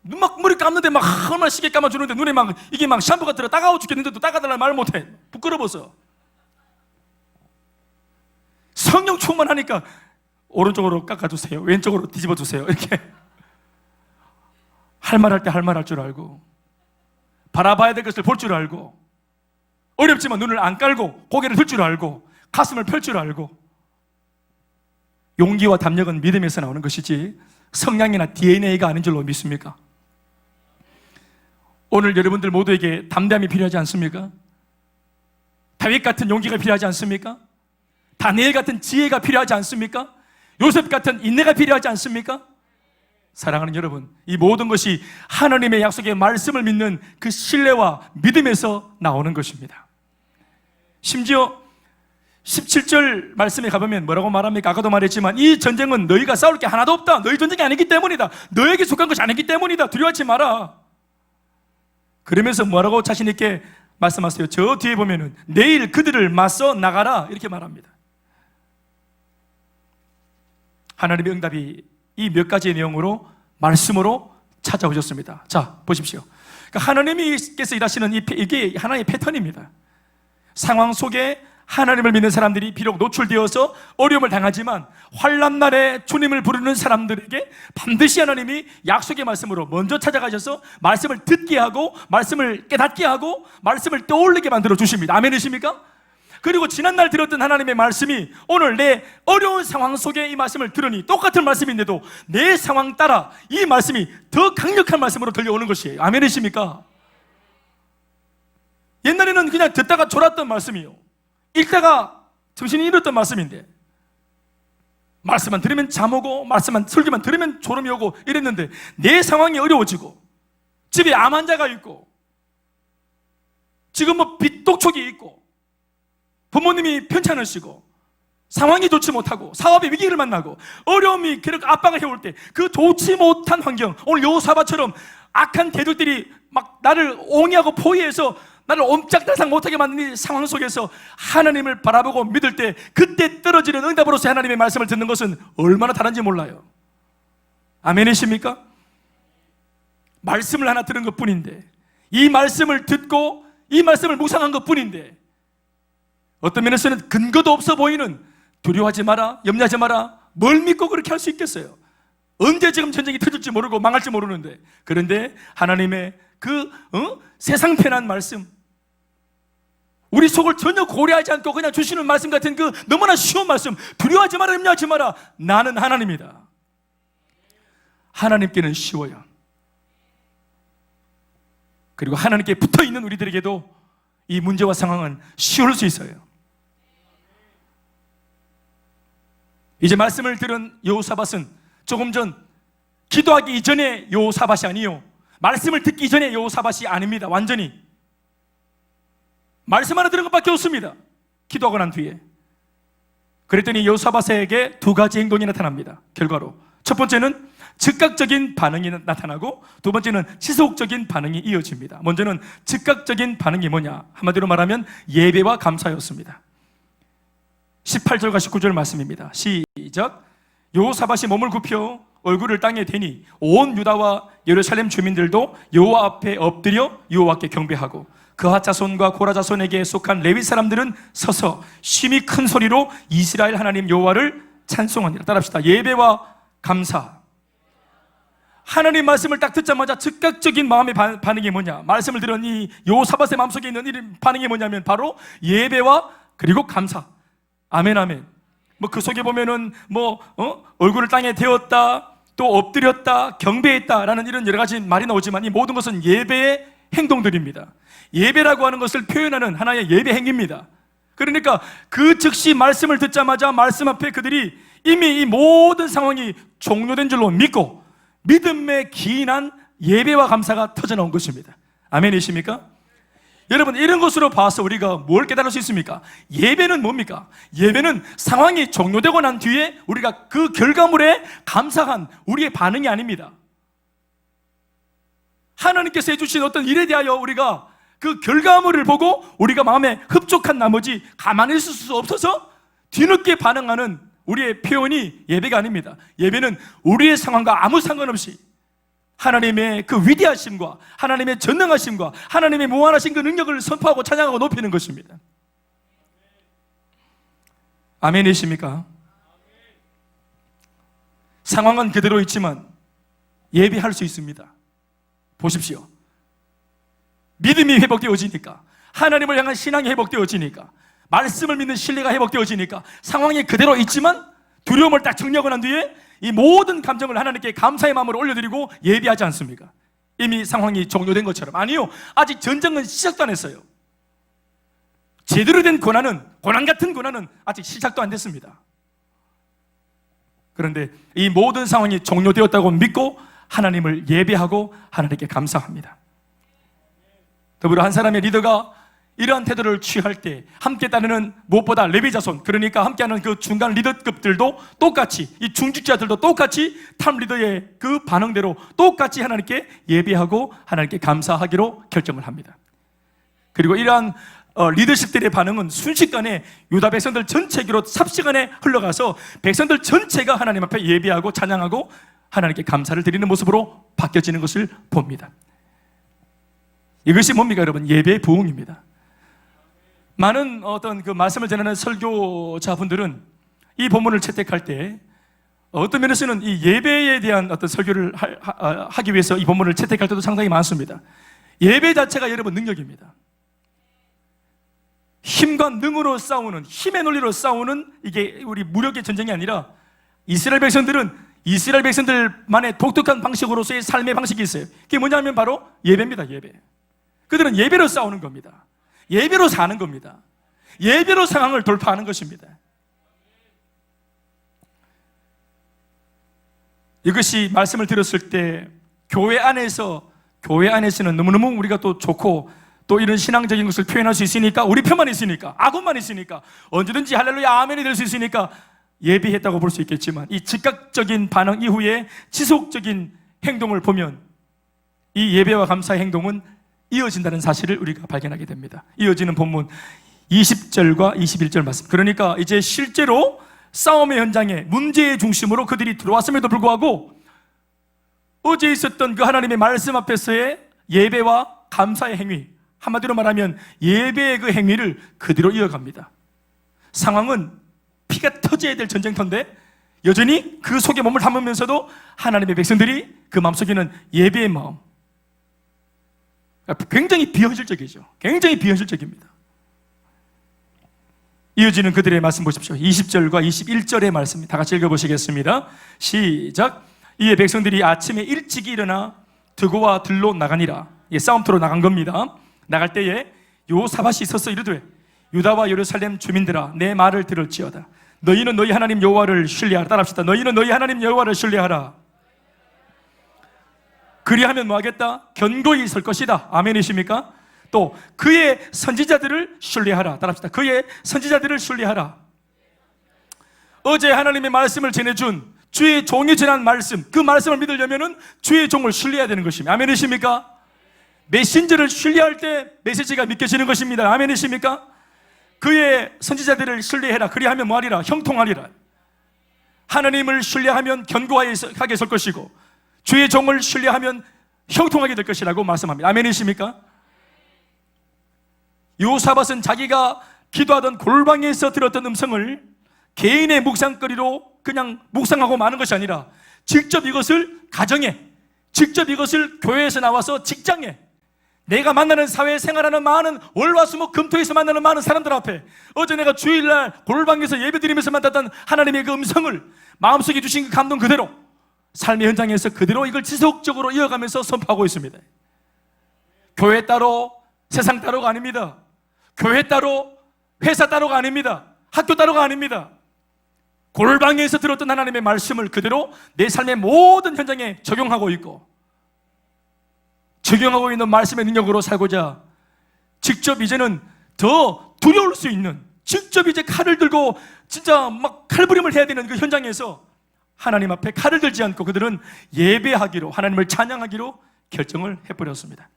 눈 막 머리 감는데 막 얼마나 시계 감아주는데 눈에 막 이게 막 샴푸가 들어 따가워 죽겠는데도 따가달라는 말 못해. 부끄러워서. 성령 충만하니까 오른쪽으로 깎아주세요, 왼쪽으로 뒤집어주세요 이렇게 할 말 할 때 할 말 할 줄 알고 바라봐야 될 것을 볼 줄 알고 어렵지만 눈을 안 깔고 고개를 들 줄 알고 가슴을 펼 줄 알고. 용기와 담력은 믿음에서 나오는 것이지 성향이나 DNA가 아닌 줄로 믿습니까? 오늘 여러분들 모두에게 담대함이 필요하지 않습니까? 다윗 같은 용기가 필요하지 않습니까? 다니엘 같은 지혜가 필요하지 않습니까? 요셉 같은 인내가 필요하지 않습니까? 사랑하는 여러분, 이 모든 것이 하나님의 약속의 말씀을 믿는 그 신뢰와 믿음에서 나오는 것입니다. 심지어 17절 말씀에 가보면 뭐라고 말합니까? 아까도 말했지만 이 전쟁은 너희가 싸울 게 하나도 없다. 너희 전쟁이 아니기 때문이다. 너에게 속한 것이 아니기 때문이다. 두려워하지 마라. 그러면서 뭐라고 자신 있게 말씀하세요? 저 뒤에 보면은 내일 그들을 맞서 나가라 이렇게 말합니다. 하나님의 응답이 이 몇 가지의 내용으로 말씀으로 찾아오셨습니다. 자, 보십시오. 그러니까 하나님께서 일하시는 이게 하나의 패턴입니다. 상황 속에 하나님을 믿는 사람들이 비록 노출되어서 어려움을 당하지만 환난 날에 주님을 부르는 사람들에게 반드시 하나님이 약속의 말씀으로 먼저 찾아가셔서 말씀을 듣게 하고 말씀을 깨닫게 하고 말씀을 떠올리게 만들어 주십니다. 아멘이십니까? 그리고 지난날 들었던 하나님의 말씀이 오늘 내 어려운 상황 속에 이 말씀을 들으니 똑같은 말씀인데도 내 상황 따라 이 말씀이 더 강력한 말씀으로 들려오는 것이에요. 아멘이십니까? 옛날에는 그냥 듣다가 졸았던 말씀이요, 읽다가 정신이 잃었던 말씀인데 말씀만 들으면 잠 오고 말씀만 설교만 들으면 졸음이 오고 이랬는데 내 상황이 어려워지고 집에 암 환자가 있고 지금 빚독촉이 있고 부모님이 편찮으시고 상황이 좋지 못하고 사업의 위기를 만나고 어려움이 그렇게 압박을 해올 때 그 좋지 못한 환경, 오늘 여호사밧처럼 악한 대적들이 막 나를 옹이하고 포위해서 나를 옴짝달싹 못하게 만든 이 상황 속에서 하나님을 바라보고 믿을 때 그때 떨어지는 응답으로서 하나님의 말씀을 듣는 것은 얼마나 다른지 몰라요. 아멘이십니까? 말씀을 하나 들은 것뿐인데, 이 말씀을 듣고 이 말씀을 묵상한 것뿐인데 어떤 면에서는 근거도 없어 보이는 두려워하지 마라, 염려하지 마라, 뭘 믿고 그렇게 할 수 있겠어요? 언제 지금 전쟁이 터질지 모르고 망할지 모르는데, 그런데 하나님의 그 세상 편한 말씀, 우리 속을 전혀 고려하지 않고 그냥 주시는 말씀 같은 그 너무나 쉬운 말씀, 두려워하지 마라, 염려하지 마라, 나는 하나님이다. 하나님께는 쉬워요. 그리고 하나님께 붙어있는 우리들에게도 이 문제와 상황은 쉬울 수 있어요. 이제 말씀을 들은 여호사밧은 조금 전 기도하기 이전에 여호사밧이 아니요, 말씀을 듣기 이전에 여호사밧이 아닙니다. 완전히 말씀 하나 들은 것밖에 없습니다. 기도하고 난 뒤에. 그랬더니 여호사밧에게 두 가지 행동이 나타납니다. 결과로 첫 번째는 즉각적인 반응이 나타나고, 두 번째는 지속적인 반응이 이어집니다. 먼저는 즉각적인 반응이 뭐냐? 한마디로 말하면 예배와 감사였습니다. 18절과 19절 말씀입니다. 시작. 여호사밧이 몸을 굽혀 얼굴을 땅에 대니 온 유다와 예루살렘 주민들도 여호와 앞에 엎드려 여호와께 경배하고, 그하 자손과 고라 자손에게 속한 레위 사람들은 서서 심히 큰 소리로 이스라엘 하나님 여호와를 찬송하니라. 따라합시다. 예배와 감사. 하나님 말씀을 딱 듣자마자 즉각적인 마음의 반응이 뭐냐? 말씀을 들으니 여호사밧의 마음속에 있는 이 반응이 뭐냐면 바로 예배와 그리고 감사. 아멘, 아멘. 뭐 그 속에 보면은 얼굴을 땅에 대었다, 또 엎드렸다, 경배했다라는 이런 여러 가지 말이 나오지만, 이 모든 것은 예배의 행동들입니다. 예배라고 하는 것을 표현하는 하나의 예배 행위입니다. 그러니까 그 즉시 말씀을 듣자마자 말씀 앞에 그들이 이미 이 모든 상황이 종료된 줄로 믿고 믿음에 기인한 예배와 감사가 터져나온 것입니다. 아멘이십니까? 여러분, 이런 것으로 봐서 우리가 뭘 깨달을 수 있습니까? 예배는 뭡니까? 예배는 상황이 종료되고 난 뒤에 우리가 그 결과물에 감사한 우리의 반응이 아닙니다. 하나님께서 해주신 어떤 일에 대하여 우리가 그 결과물을 보고 우리가 마음에 흡족한 나머지 가만히 있을 수 없어서 뒤늦게 반응하는 우리의 표현이 예배가 아닙니다. 예배는 우리의 상황과 아무 상관없이 하나님의 그 위대하심과 하나님의 전능하심과 하나님의 무한하신 그 능력을 선포하고 찬양하고 높이는 것입니다. 아멘이십니까? 상황은 그대로 있지만 예배할 수 있습니다. 보십시오. 믿음이 회복되어지니까, 하나님을 향한 신앙이 회복되어지니까, 말씀을 믿는 신뢰가 회복되어지니까 상황이 그대로 있지만 두려움을 딱 정리하고 난 뒤에 이 모든 감정을 하나님께 감사의 마음으로 올려드리고 예배하지 않습니까? 이미 상황이 종료된 것처럼. 아니요, 아직 전쟁은 시작도 안 했어요. 제대로 된 고난 같은 고난은 아직 시작도 안 됐습니다. 그런데 이 모든 상황이 종료되었다고 믿고 하나님을 예배하고 하나님께 감사합니다. 더불어 한 사람의 리더가 이러한 태도를 취할 때 함께 따르는 무엇보다 레위 자손, 그러니까 함께하는 그 중간 리더급들도 똑같이, 이 중직자들도 똑같이 탑 리더의 그 반응대로 똑같이 하나님께 예배하고 하나님께 감사하기로 결정을 합니다. 그리고 이러한 리더십들의 반응은 순식간에 유다 백성들 전체기로 삽시간에 흘러가서 백성들 전체가 하나님 앞에 예배하고 찬양하고 하나님께 감사를 드리는 모습으로 바뀌어지는 것을 봅니다. 이것이 뭡니까, 여러분? 예배의 부흥입니다. 많은 어떤 그 말씀을 전하는 설교자분들은 이 본문을 채택할 때 어떤 면에서는 이 예배에 대한 어떤 설교를 하기 위해서 이 본문을 채택할 때도 상당히 많습니다. 예배 자체가 여러분 능력입니다. 힘과 능으로 싸우는, 힘의 논리로 싸우는 이게 우리 무력의 전쟁이 아니라 이스라엘 백성들은 이스라엘 백성들만의 독특한 방식으로서의 삶의 방식이 있어요. 그게 뭐냐면 바로 예배입니다. 예배. 그들은 예배로 싸우는 겁니다. 예배로 사는 겁니다. 예배로 상황을 돌파하는 것입니다. 이것이 말씀을 들었을 때 교회 안에서는 너무너무 우리가 또 좋고 또 이런 신앙적인 것을 표현할 수 있으니까, 우리 편만 있으니까, 아군만 있으니까, 언제든지 할렐루야 아멘이 될 수 있으니까 예배했다고 볼 수 있겠지만, 이 즉각적인 반응 이후에 지속적인 행동을 보면 이 예배와 감사의 행동은 이어진다는 사실을 우리가 발견하게 됩니다. 이어지는 본문 20절과 21절 말씀. 그러니까 이제 실제로 싸움의 현장에 문제의 중심으로 그들이 들어왔음에도 불구하고 어제 있었던 그 하나님의 말씀 앞에서의 예배와 감사의 행위, 한마디로 말하면 예배의 그 행위를 그대로 이어갑니다. 상황은 피가 터져야 될 전쟁터인데 여전히 그 속에 몸을 담으면서도 하나님의 백성들이 그 마음속에는 예배의 마음, 굉장히 비현실적이죠. 굉장히 비현실적입니다. 이어지는 그들의 말씀 보십시오. 20절과 21절의 말씀 다 같이 읽어보시겠습니다. 시작. 이에 백성들이 아침에 일찍 일어나 드고와 들로 나가니라. 싸움터로 나간 겁니다. 나갈 때에 여호사밧이 서서 이르되 유다와 예루살렘 주민들아, 내 말을 들을지어다. 너희는 너희 하나님 여호와를 신뢰하라. 따라합시다. 너희는 너희 하나님 여호와를 신뢰하라. 그리하면 뭐 하겠다? 견고히 설 것이다. 아멘이십니까? 또 그의 선지자들을 신뢰하라. 따라합시다. 그의 선지자들을 신뢰하라. 어제 하나님의 말씀을 전해준 주의 종이 전한 말씀, 그 말씀을 믿으려면 주의 종을 신뢰해야 되는 것입니다. 아멘이십니까? 메신저를 신뢰할 때 메시지가 믿겨지는 것입니다. 아멘이십니까? 그의 선지자들을 신뢰해라. 그리하면 뭐하리라? 형통하리라. 하나님을 신뢰하면 견고하게 설 것이고 주의 종을 신뢰하면 형통하게 될 것이라고 말씀합니다. 아멘이십니까? 요사밧은 자기가 기도하던 골방에서 들었던 음성을 개인의 묵상거리로 그냥 묵상하고 마는 것이 아니라 직접 이것을 가정에, 직접 이것을 교회에서 나와서 직장에, 내가 만나는 사회에 생활하는 많은 월화수목 금토에서 만나는 많은 사람들 앞에, 어제 내가 주일날 골방에서 예배드리면서 만났던 하나님의 그 음성을 마음속에 주신 그 감동 그대로 삶의 현장에서 그대로 이걸 지속적으로 이어가면서 선포하고 있습니다. 교회 따로, 세상 따로가 아닙니다. 교회 따로, 회사 따로가 아닙니다. 학교 따로가 아닙니다. 골방에서 들었던 하나님의 말씀을 그대로 내 삶의 모든 현장에 적용하고 있고, 적용하고 있는 말씀의 능력으로 살고자 직접 이제는 더 두려울 수 있는, 직접 이제 칼을 들고 진짜 막 칼부림을 해야 되는 그 현장에서 하나님 앞에 칼을 들지 않고 그들은 예배하기로, 하나님을 찬양하기로 결정을 해버렸습니다.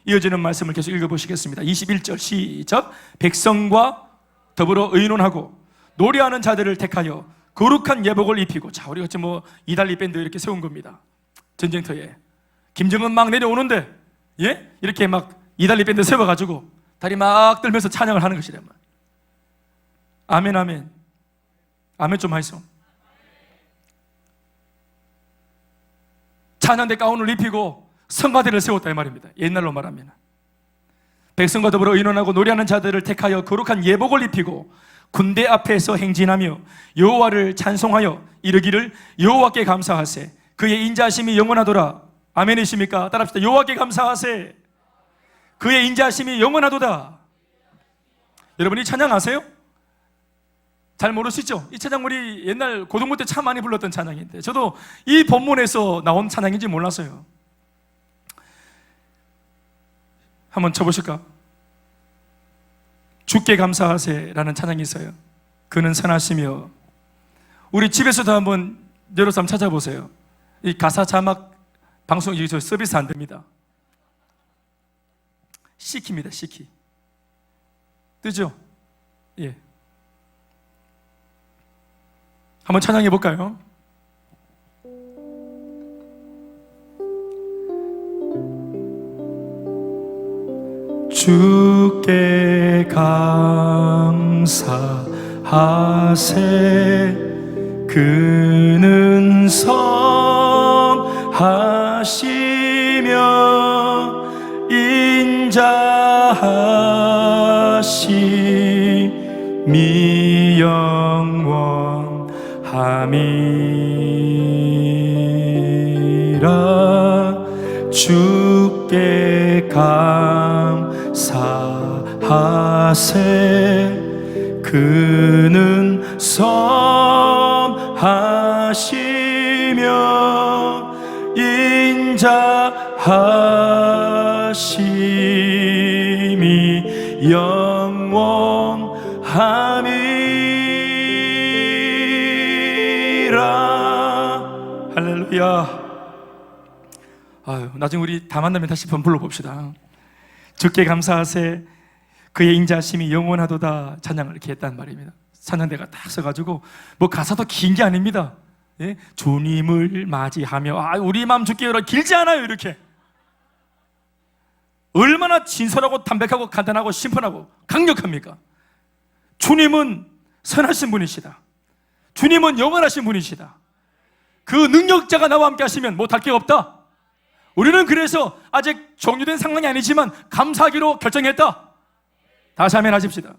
이어지는 말씀을 계속 읽어보시겠습니다. 21절 시작. 백성과 더불어 의논하고 노래하는 자들을 택하여 거룩한 예복을 입히고. 자, 우리가 지금 뭐 이달리 밴드 이렇게 세운 겁니다. 전쟁터에 김정은 막 내려오는데, 예? 이렇게 막 이달리 밴드 세워가지고 다리 막 떨면서 찬양을 하는 것이란 말이에요. 아멘, 아멘. 아멘 좀 하이소. 찬양대 가운을 입히고 성가대를 세웠다 이 말입니다. 옛날로 말하면 백성과 더불어 의논하고 노래하는 자들을 택하여 거룩한 예복을 입히고 군대 앞에서 행진하며 여호와를 찬송하여 이르기를 여호와께 감사하세. 그의 인자하심이 영원하도다. 아멘이십니까? 따라합시다. 여호와께 감사하세. 그의 인자하심이 영원하도다. 여러분이 찬양 아세요? 잘 모르시죠? 이 찬양 우리 옛날 고등부 때 참 많이 불렀던 찬양인데 저도 이 본문에서 나온 찬양인지 몰랐어요. 한번 쳐보실까? 주께 감사하세라는 찬양이 있어요. 그는 선하시며. 우리 집에서도 한번 여러분 한번 찾아보세요. 이 가사 자막 방송 저 서비스 안 됩니다. 시키입니다. 시키. 뜨죠? 예. 한번 찬양해 볼까요? 주께 감사하세. 그는 선하시며 인자하심이 영원함이라. 주께 감사하세. 그는 선하시며 인자하심이 영원함이라. 할렐루야. 아유, 나중에 우리 다 만나면 다시 한번 불러봅시다. 주께 감사하세. 그의 인자하심이 영원하도다. 찬양을 이렇게 했단 말입니다. 찬양대가 딱 서가지고 뭐 가사도 긴 게 아닙니다. 예? 주님을 맞이하며. 우리 마음 주께 열어. 길지 않아요. 이렇게 얼마나 진솔하고 담백하고 간단하고 심플하고 강력합니까? 주님은 선하신 분이시다. 주님은 영원하신 분이시다. 그 능력자가 나와 함께 하시면 못할 게 없다. 우리는 그래서 아직 종료된 상황이 아니지만 감사하기로 결정했다. 다시 아멘 하십시다.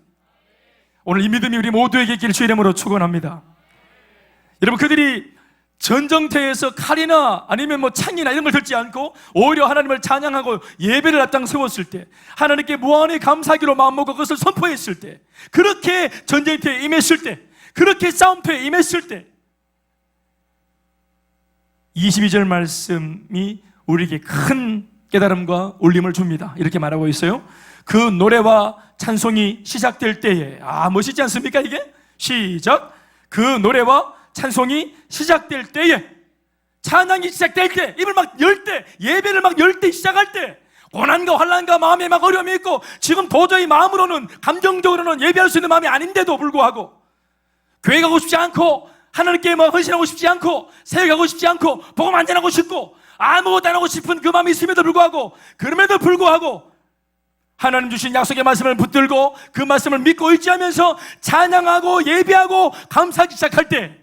오늘 이 믿음이 우리 모두에게 있기를 주의 이름으로 축원합니다. 여러분, 그들이 전쟁터에서 칼이나 아니면 뭐 창이나 이런 걸 들지 않고 오히려 하나님을 찬양하고 예배를 앞장세웠을 때, 하나님께 무한히 감사하기로 마음먹고 그것을 선포했을 때, 그렇게 전쟁터에 임했을 때, 그렇게 싸움터에 임했을 때 22절 말씀이 우리에게 큰 깨달음과 울림을 줍니다. 이렇게 말하고 있어요. 그 노래와 찬송이 시작될 때에, 멋있지 않습니까 이게? 시작. 그 노래와 찬송이 시작될 때에, 찬양이 시작될 때, 입을 막 열 때, 예배를 막 열 때, 시작할 때, 고난과 환난과 마음에 막 어려움이 있고 지금 도저히 마음으로는, 감정적으로는 예배할 수 있는 마음이 아닌데도 불구하고, 교회 가고 싶지 않고 하나님께 뭐 헌신하고 싶지 않고 세워가고 싶지 않고 복음 안 전하고 싶고 아무것도 안 하고 싶은 그 마음이 있음에도 불구하고, 그럼에도 불구하고 하나님 주신 약속의 말씀을 붙들고 그 말씀을 믿고 의지하면서 찬양하고 예배하고 감사하기 시작할 때,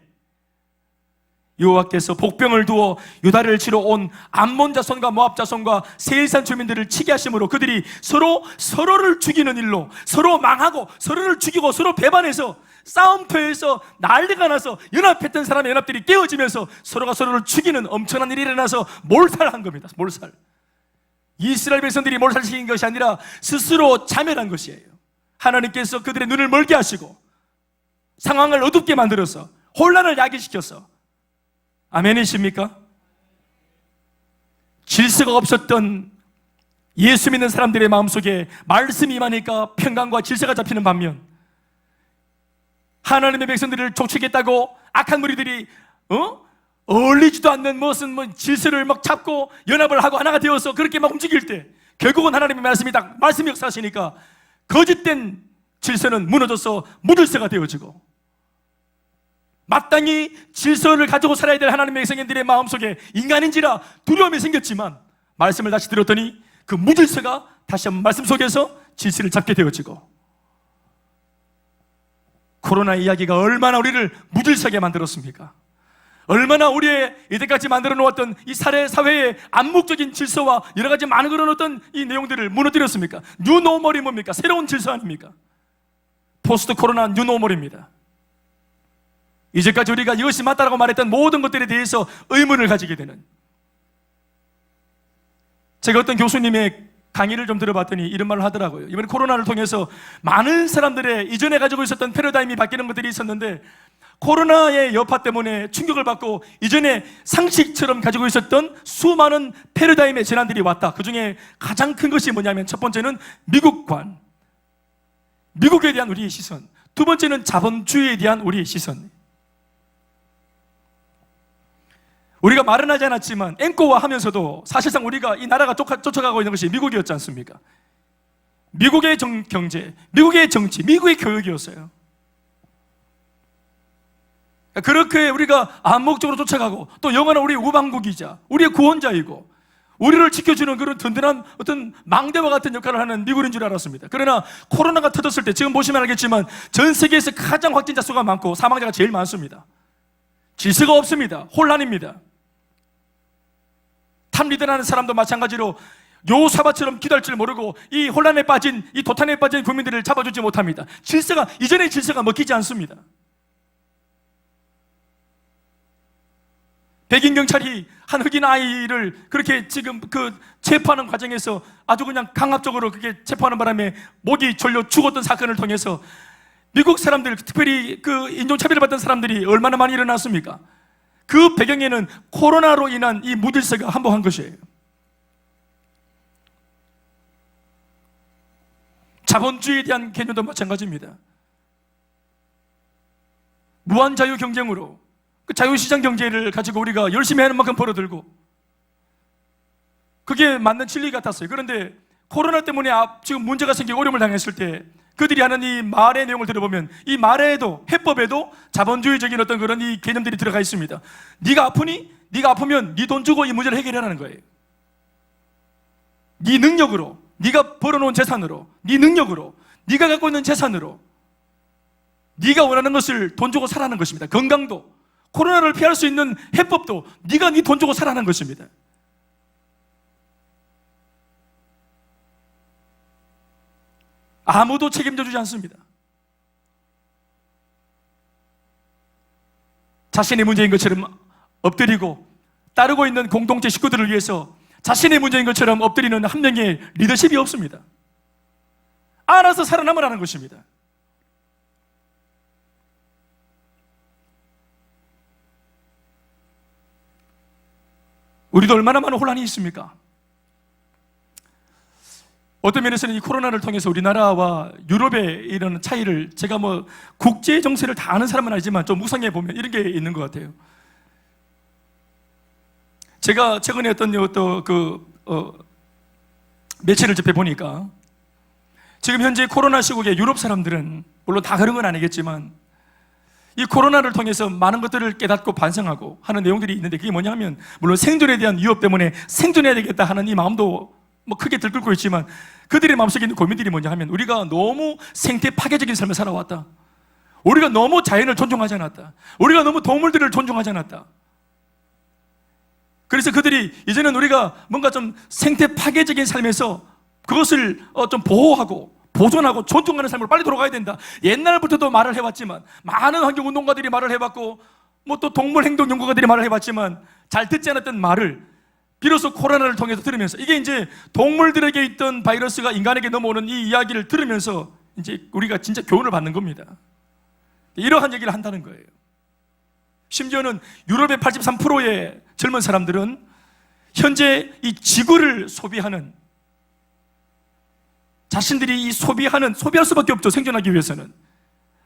여호와께서 복병을 두어 유다를 치러 온 암몬 자손과 모압 자손과 세일산 주민들을 치게 하심으로 그들이 서로를 죽이는 일로, 서로 망하고 서로를 죽이고 서로 배반해서 싸움터에서 난리가 나서 연합했던 사람의 연합들이 깨어지면서 서로가 서로를 죽이는 엄청난 일이 일어나서 몰살한 겁니다. 몰살. 이스라엘 백성들이 몰살시킨 것이 아니라 스스로 자멸한 것이에요. 하나님께서 그들의 눈을 멀게 하시고 상황을 어둡게 만들어서 혼란을 야기시켜서, 아멘이십니까? 질서가 없었던 예수 믿는 사람들의 마음속에 말씀이 임하니까 평강과 질서가 잡히는 반면, 하나님의 백성들을 족치겠다고 악한 무리들이 어울리지도 않는 무슨 질서를 막 잡고 연합을 하고 하나가 되어서 그렇게 막 움직일 때, 결국은 하나님의 말씀이 역사하시니까 거짓된 질서는 무너져서 무질서가 되어지고, 마땅히 질서를 가지고 살아야 될 하나님의 백성들의 마음속에 인간인지라 두려움이 생겼지만, 말씀을 다시 들었더니 그 무질서가 다시 한번 말씀 속에서 질서를 잡게 되어지고, 코로나 이야기가 얼마나 우리를 무질서하게 만들었습니까? 얼마나 우리의 이때까지 만들어 놓았던 이 사회의 암묵적인 질서와 여러 가지 많은 그런 어떤 이 내용들을 무너뜨렸습니까? 뉴노멀이 뭡니까? 새로운 질서 아닙니까? 포스트 코로나 뉴노멀입니다. 이제까지 우리가 이것이 맞다라고 말했던 모든 것들에 대해서 의문을 가지게 되는, 제가 어떤 교수님의 강의를 좀 들어봤더니 이런 말을 하더라고요. 이번에 코로나를 통해서 많은 사람들의 이전에 가지고 있었던 패러다임이 바뀌는 것들이 있었는데, 코로나의 여파 때문에 충격을 받고 이전에 상식처럼 가지고 있었던 수많은 패러다임의 재난들이 왔다. 그 중에 가장 큰 것이 뭐냐면, 첫 번째는 미국관, 미국에 대한 우리의 시선. 두 번째는 자본주의에 대한 우리의 시선. 우리가 말은 하지 않았지만 앵꼬와 하면서도 사실상 우리가 이 나라가 쫓아가고 있는 것이 미국이었지 않습니까? 미국의 경제, 미국의 정치, 미국의 교육이었어요. 그렇게 우리가 암묵적으로 쫓아가고, 또 영원한 우리의 우방국이자 우리의 구원자이고 우리를 지켜주는 그런 든든한 어떤 망대와 같은 역할을 하는 미국인 줄 알았습니다. 그러나 코로나가 터졌을 때, 지금 보시면 알겠지만 전 세계에서 가장 확진자 수가 많고 사망자가 제일 많습니다. 질서가 없습니다. 혼란입니다. 탐리더라는 사람도 마찬가지로 요사바처럼 기도할 줄 모르고 이 혼란에 빠진, 이 도탄에 빠진 국민들을 잡아주지 못합니다. 질서가, 이전의 질서가 먹히지 않습니다. 백인 경찰이 한 흑인 아이를 그렇게 지금 체포하는 과정에서 아주 그냥 강압적으로 그렇게 체포하는 바람에 목이 졸려 죽었던 사건을 통해서 미국 사람들, 특별히 인종차별을 받던 사람들이 얼마나 많이 일어났습니까? 그 배경에는 코로나로 인한 이 무질서가 한복한 것이에요. 자본주의에 대한 개념도 마찬가지입니다. 무한자유 경쟁으로 그 자유시장 경제를 가지고 우리가 열심히 하는 만큼 벌어들고, 그게 맞는 진리 같았어요. 그런데 코로나 때문에 지금 문제가 생기고 어려움을 당했을 때 그들이 하는 이 말의 내용을 들어보면, 이 말에도, 해법에도 자본주의적인 어떤 그런 이 개념들이 들어가 있습니다. 네가 아프니? 네가 아프면 네 돈 주고 이 문제를 해결하라는 거예요. 네 능력으로, 네가 벌어놓은 재산으로, 네 능력으로, 네가 갖고 있는 재산으로 네가 원하는 것을 돈 주고 사라는 것입니다. 건강도, 코로나를 피할 수 있는 해법도 네가 네 돈 주고 사라는 것입니다. 아무도 책임져 주지 않습니다. 자신의 문제인 것처럼 엎드리고 따르고 있는 공동체 식구들을 위해서 자신의 문제인 것처럼 엎드리는 한 명의 리더십이 없습니다. 알아서 살아남으라는 것입니다. 우리도 얼마나 많은 혼란이 있습니까? 어떤 면에서는 이 코로나를 통해서 우리나라와 유럽의 이런 차이를, 제가 뭐 국제 정세를 다 아는 사람은 아니지만 좀 우상해 보면 이런 게 있는 것 같아요. 제가 최근에 어떤 매체를 접해 보니까 지금 현재 코로나 시국에 유럽 사람들은, 물론 다 그런 건 아니겠지만, 이 코로나를 통해서 많은 것들을 깨닫고 반성하고 하는 내용들이 있는데, 그게 뭐냐면, 물론 생존에 대한 위협 때문에 생존해야 되겠다 하는 이 마음도 뭐 크게 들끓고 있지만, 그들의 마음속에 있는 고민들이 뭐냐 하면, 우리가 너무 생태 파괴적인 삶을 살아왔다. 우리가 너무 자연을 존중하지 않았다. 우리가 너무 동물들을 존중하지 않았다. 그래서 그들이 이제는 우리가 뭔가 좀 생태 파괴적인 삶에서 그것을 좀 보호하고 보존하고 존중하는 삶으로 빨리 돌아가야 된다. 옛날부터도 말을 해왔지만, 많은 환경운동가들이 말을 해봤고, 뭐 또 동물행동연구가들이 말을 해봤지만, 잘 듣지 않았던 말을 비로소 코로나를 통해서 들으면서, 이게 이제 동물들에게 있던 바이러스가 인간에게 넘어오는 이 이야기를 들으면서 이제 우리가 진짜 교훈을 받는 겁니다. 이러한 얘기를 한다는 거예요. 심지어는 유럽의 83%의 젊은 사람들은 현재 이 지구를 소비하는, 자신들이 소비할 수밖에 없죠, 생존하기 위해서는.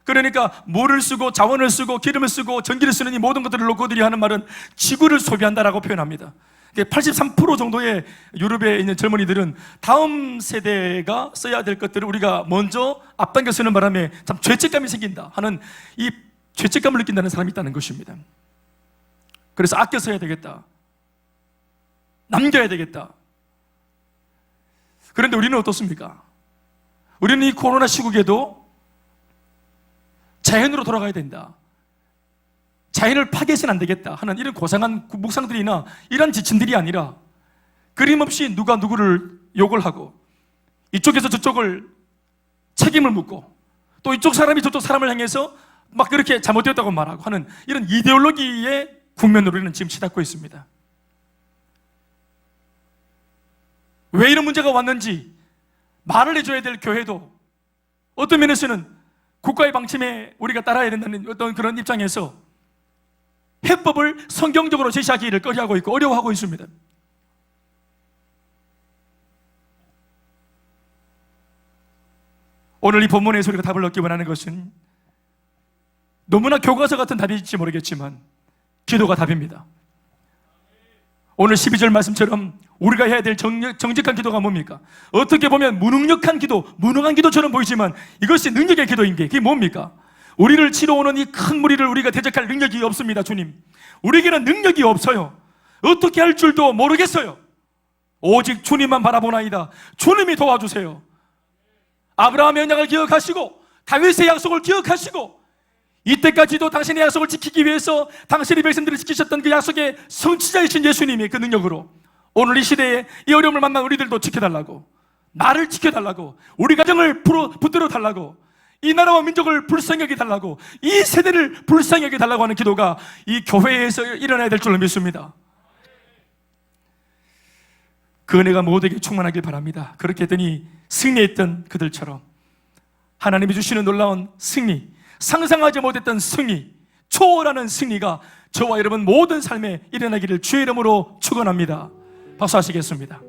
그러니까 물을 쓰고 자원을 쓰고 기름을 쓰고 전기를 쓰는 이 모든 것들을 놓고 그들이 하는 말은 지구를 소비한다라고 표현합니다. 83% 정도의 유럽에 있는 젊은이들은 다음 세대가 써야 될 것들을 우리가 먼저 앞당겨 쓰는 바람에 참 죄책감이 생긴다 하는, 이 죄책감을 느낀다는 사람이 있다는 것입니다. 그래서 아껴 써야 되겠다, 남겨야 되겠다. 그런데 우리는 어떻습니까? 우리는 이 코로나 시국에도 자연으로 돌아가야 된다, 자연을 파괴해서는 안 되겠다 하는 이런 고상한 묵상들이나 이런 지침들이 아니라, 끊임없이 누가 누구를 욕을 하고 이쪽에서 저쪽을 책임을 묻고 또 이쪽 사람이 저쪽 사람을 향해서 막 그렇게 잘못되었다고 말하고 하는 이런 이데올로기의 국면으로 우리는 지금 치닫고 있습니다. 왜 이런 문제가 왔는지 말을 해줘야 될 교회도 어떤 면에서는 국가의 방침에 우리가 따라야 된다는 어떤 그런 입장에서 해법을 성경적으로 제시하기를 꺼려하고 있고 어려워하고 있습니다. 오늘 이 본문에서 우리가 답을 얻기 원하는 것은 너무나 교과서 같은 답일지 모르겠지만 기도가 답입니다. 오늘 12절 말씀처럼 우리가 해야 될 정직한 기도가 뭡니까? 어떻게 보면 무능력한 기도, 무능한 기도처럼 보이지만 이것이 능력의 기도인 게, 그게 뭡니까? 우리를 치러오는 이 큰 무리를 우리가 대적할 능력이 없습니다. 주님, 우리에게는 능력이 없어요. 어떻게 할 줄도 모르겠어요. 오직 주님만 바라보나이다. 주님이 도와주세요. 아브라함의 언약을 기억하시고 다윗의 약속을 기억하시고 이때까지도 당신의 약속을 지키기 위해서 당신의 백성들을 지키셨던 그 약속의 성취자이신 예수님이 그 능력으로 오늘 이 시대에 이 어려움을 만난 우리들도 지켜달라고, 나를 지켜달라고, 우리 가정을 붙들어 달라고, 이 나라와 민족을 불쌍히 여겨달라고, 이 세대를 불쌍히 여겨달라고 하는 기도가 이 교회에서 일어나야 될 줄로 믿습니다. 그 은혜가 모두에게 충만하길 바랍니다. 그렇게 했더니 승리했던 그들처럼 하나님이 주시는 놀라운 승리, 상상하지 못했던 승리, 초월하는 승리가 저와 여러분 모든 삶에 일어나기를 주의 이름으로 축원합니다. 박수하시겠습니다.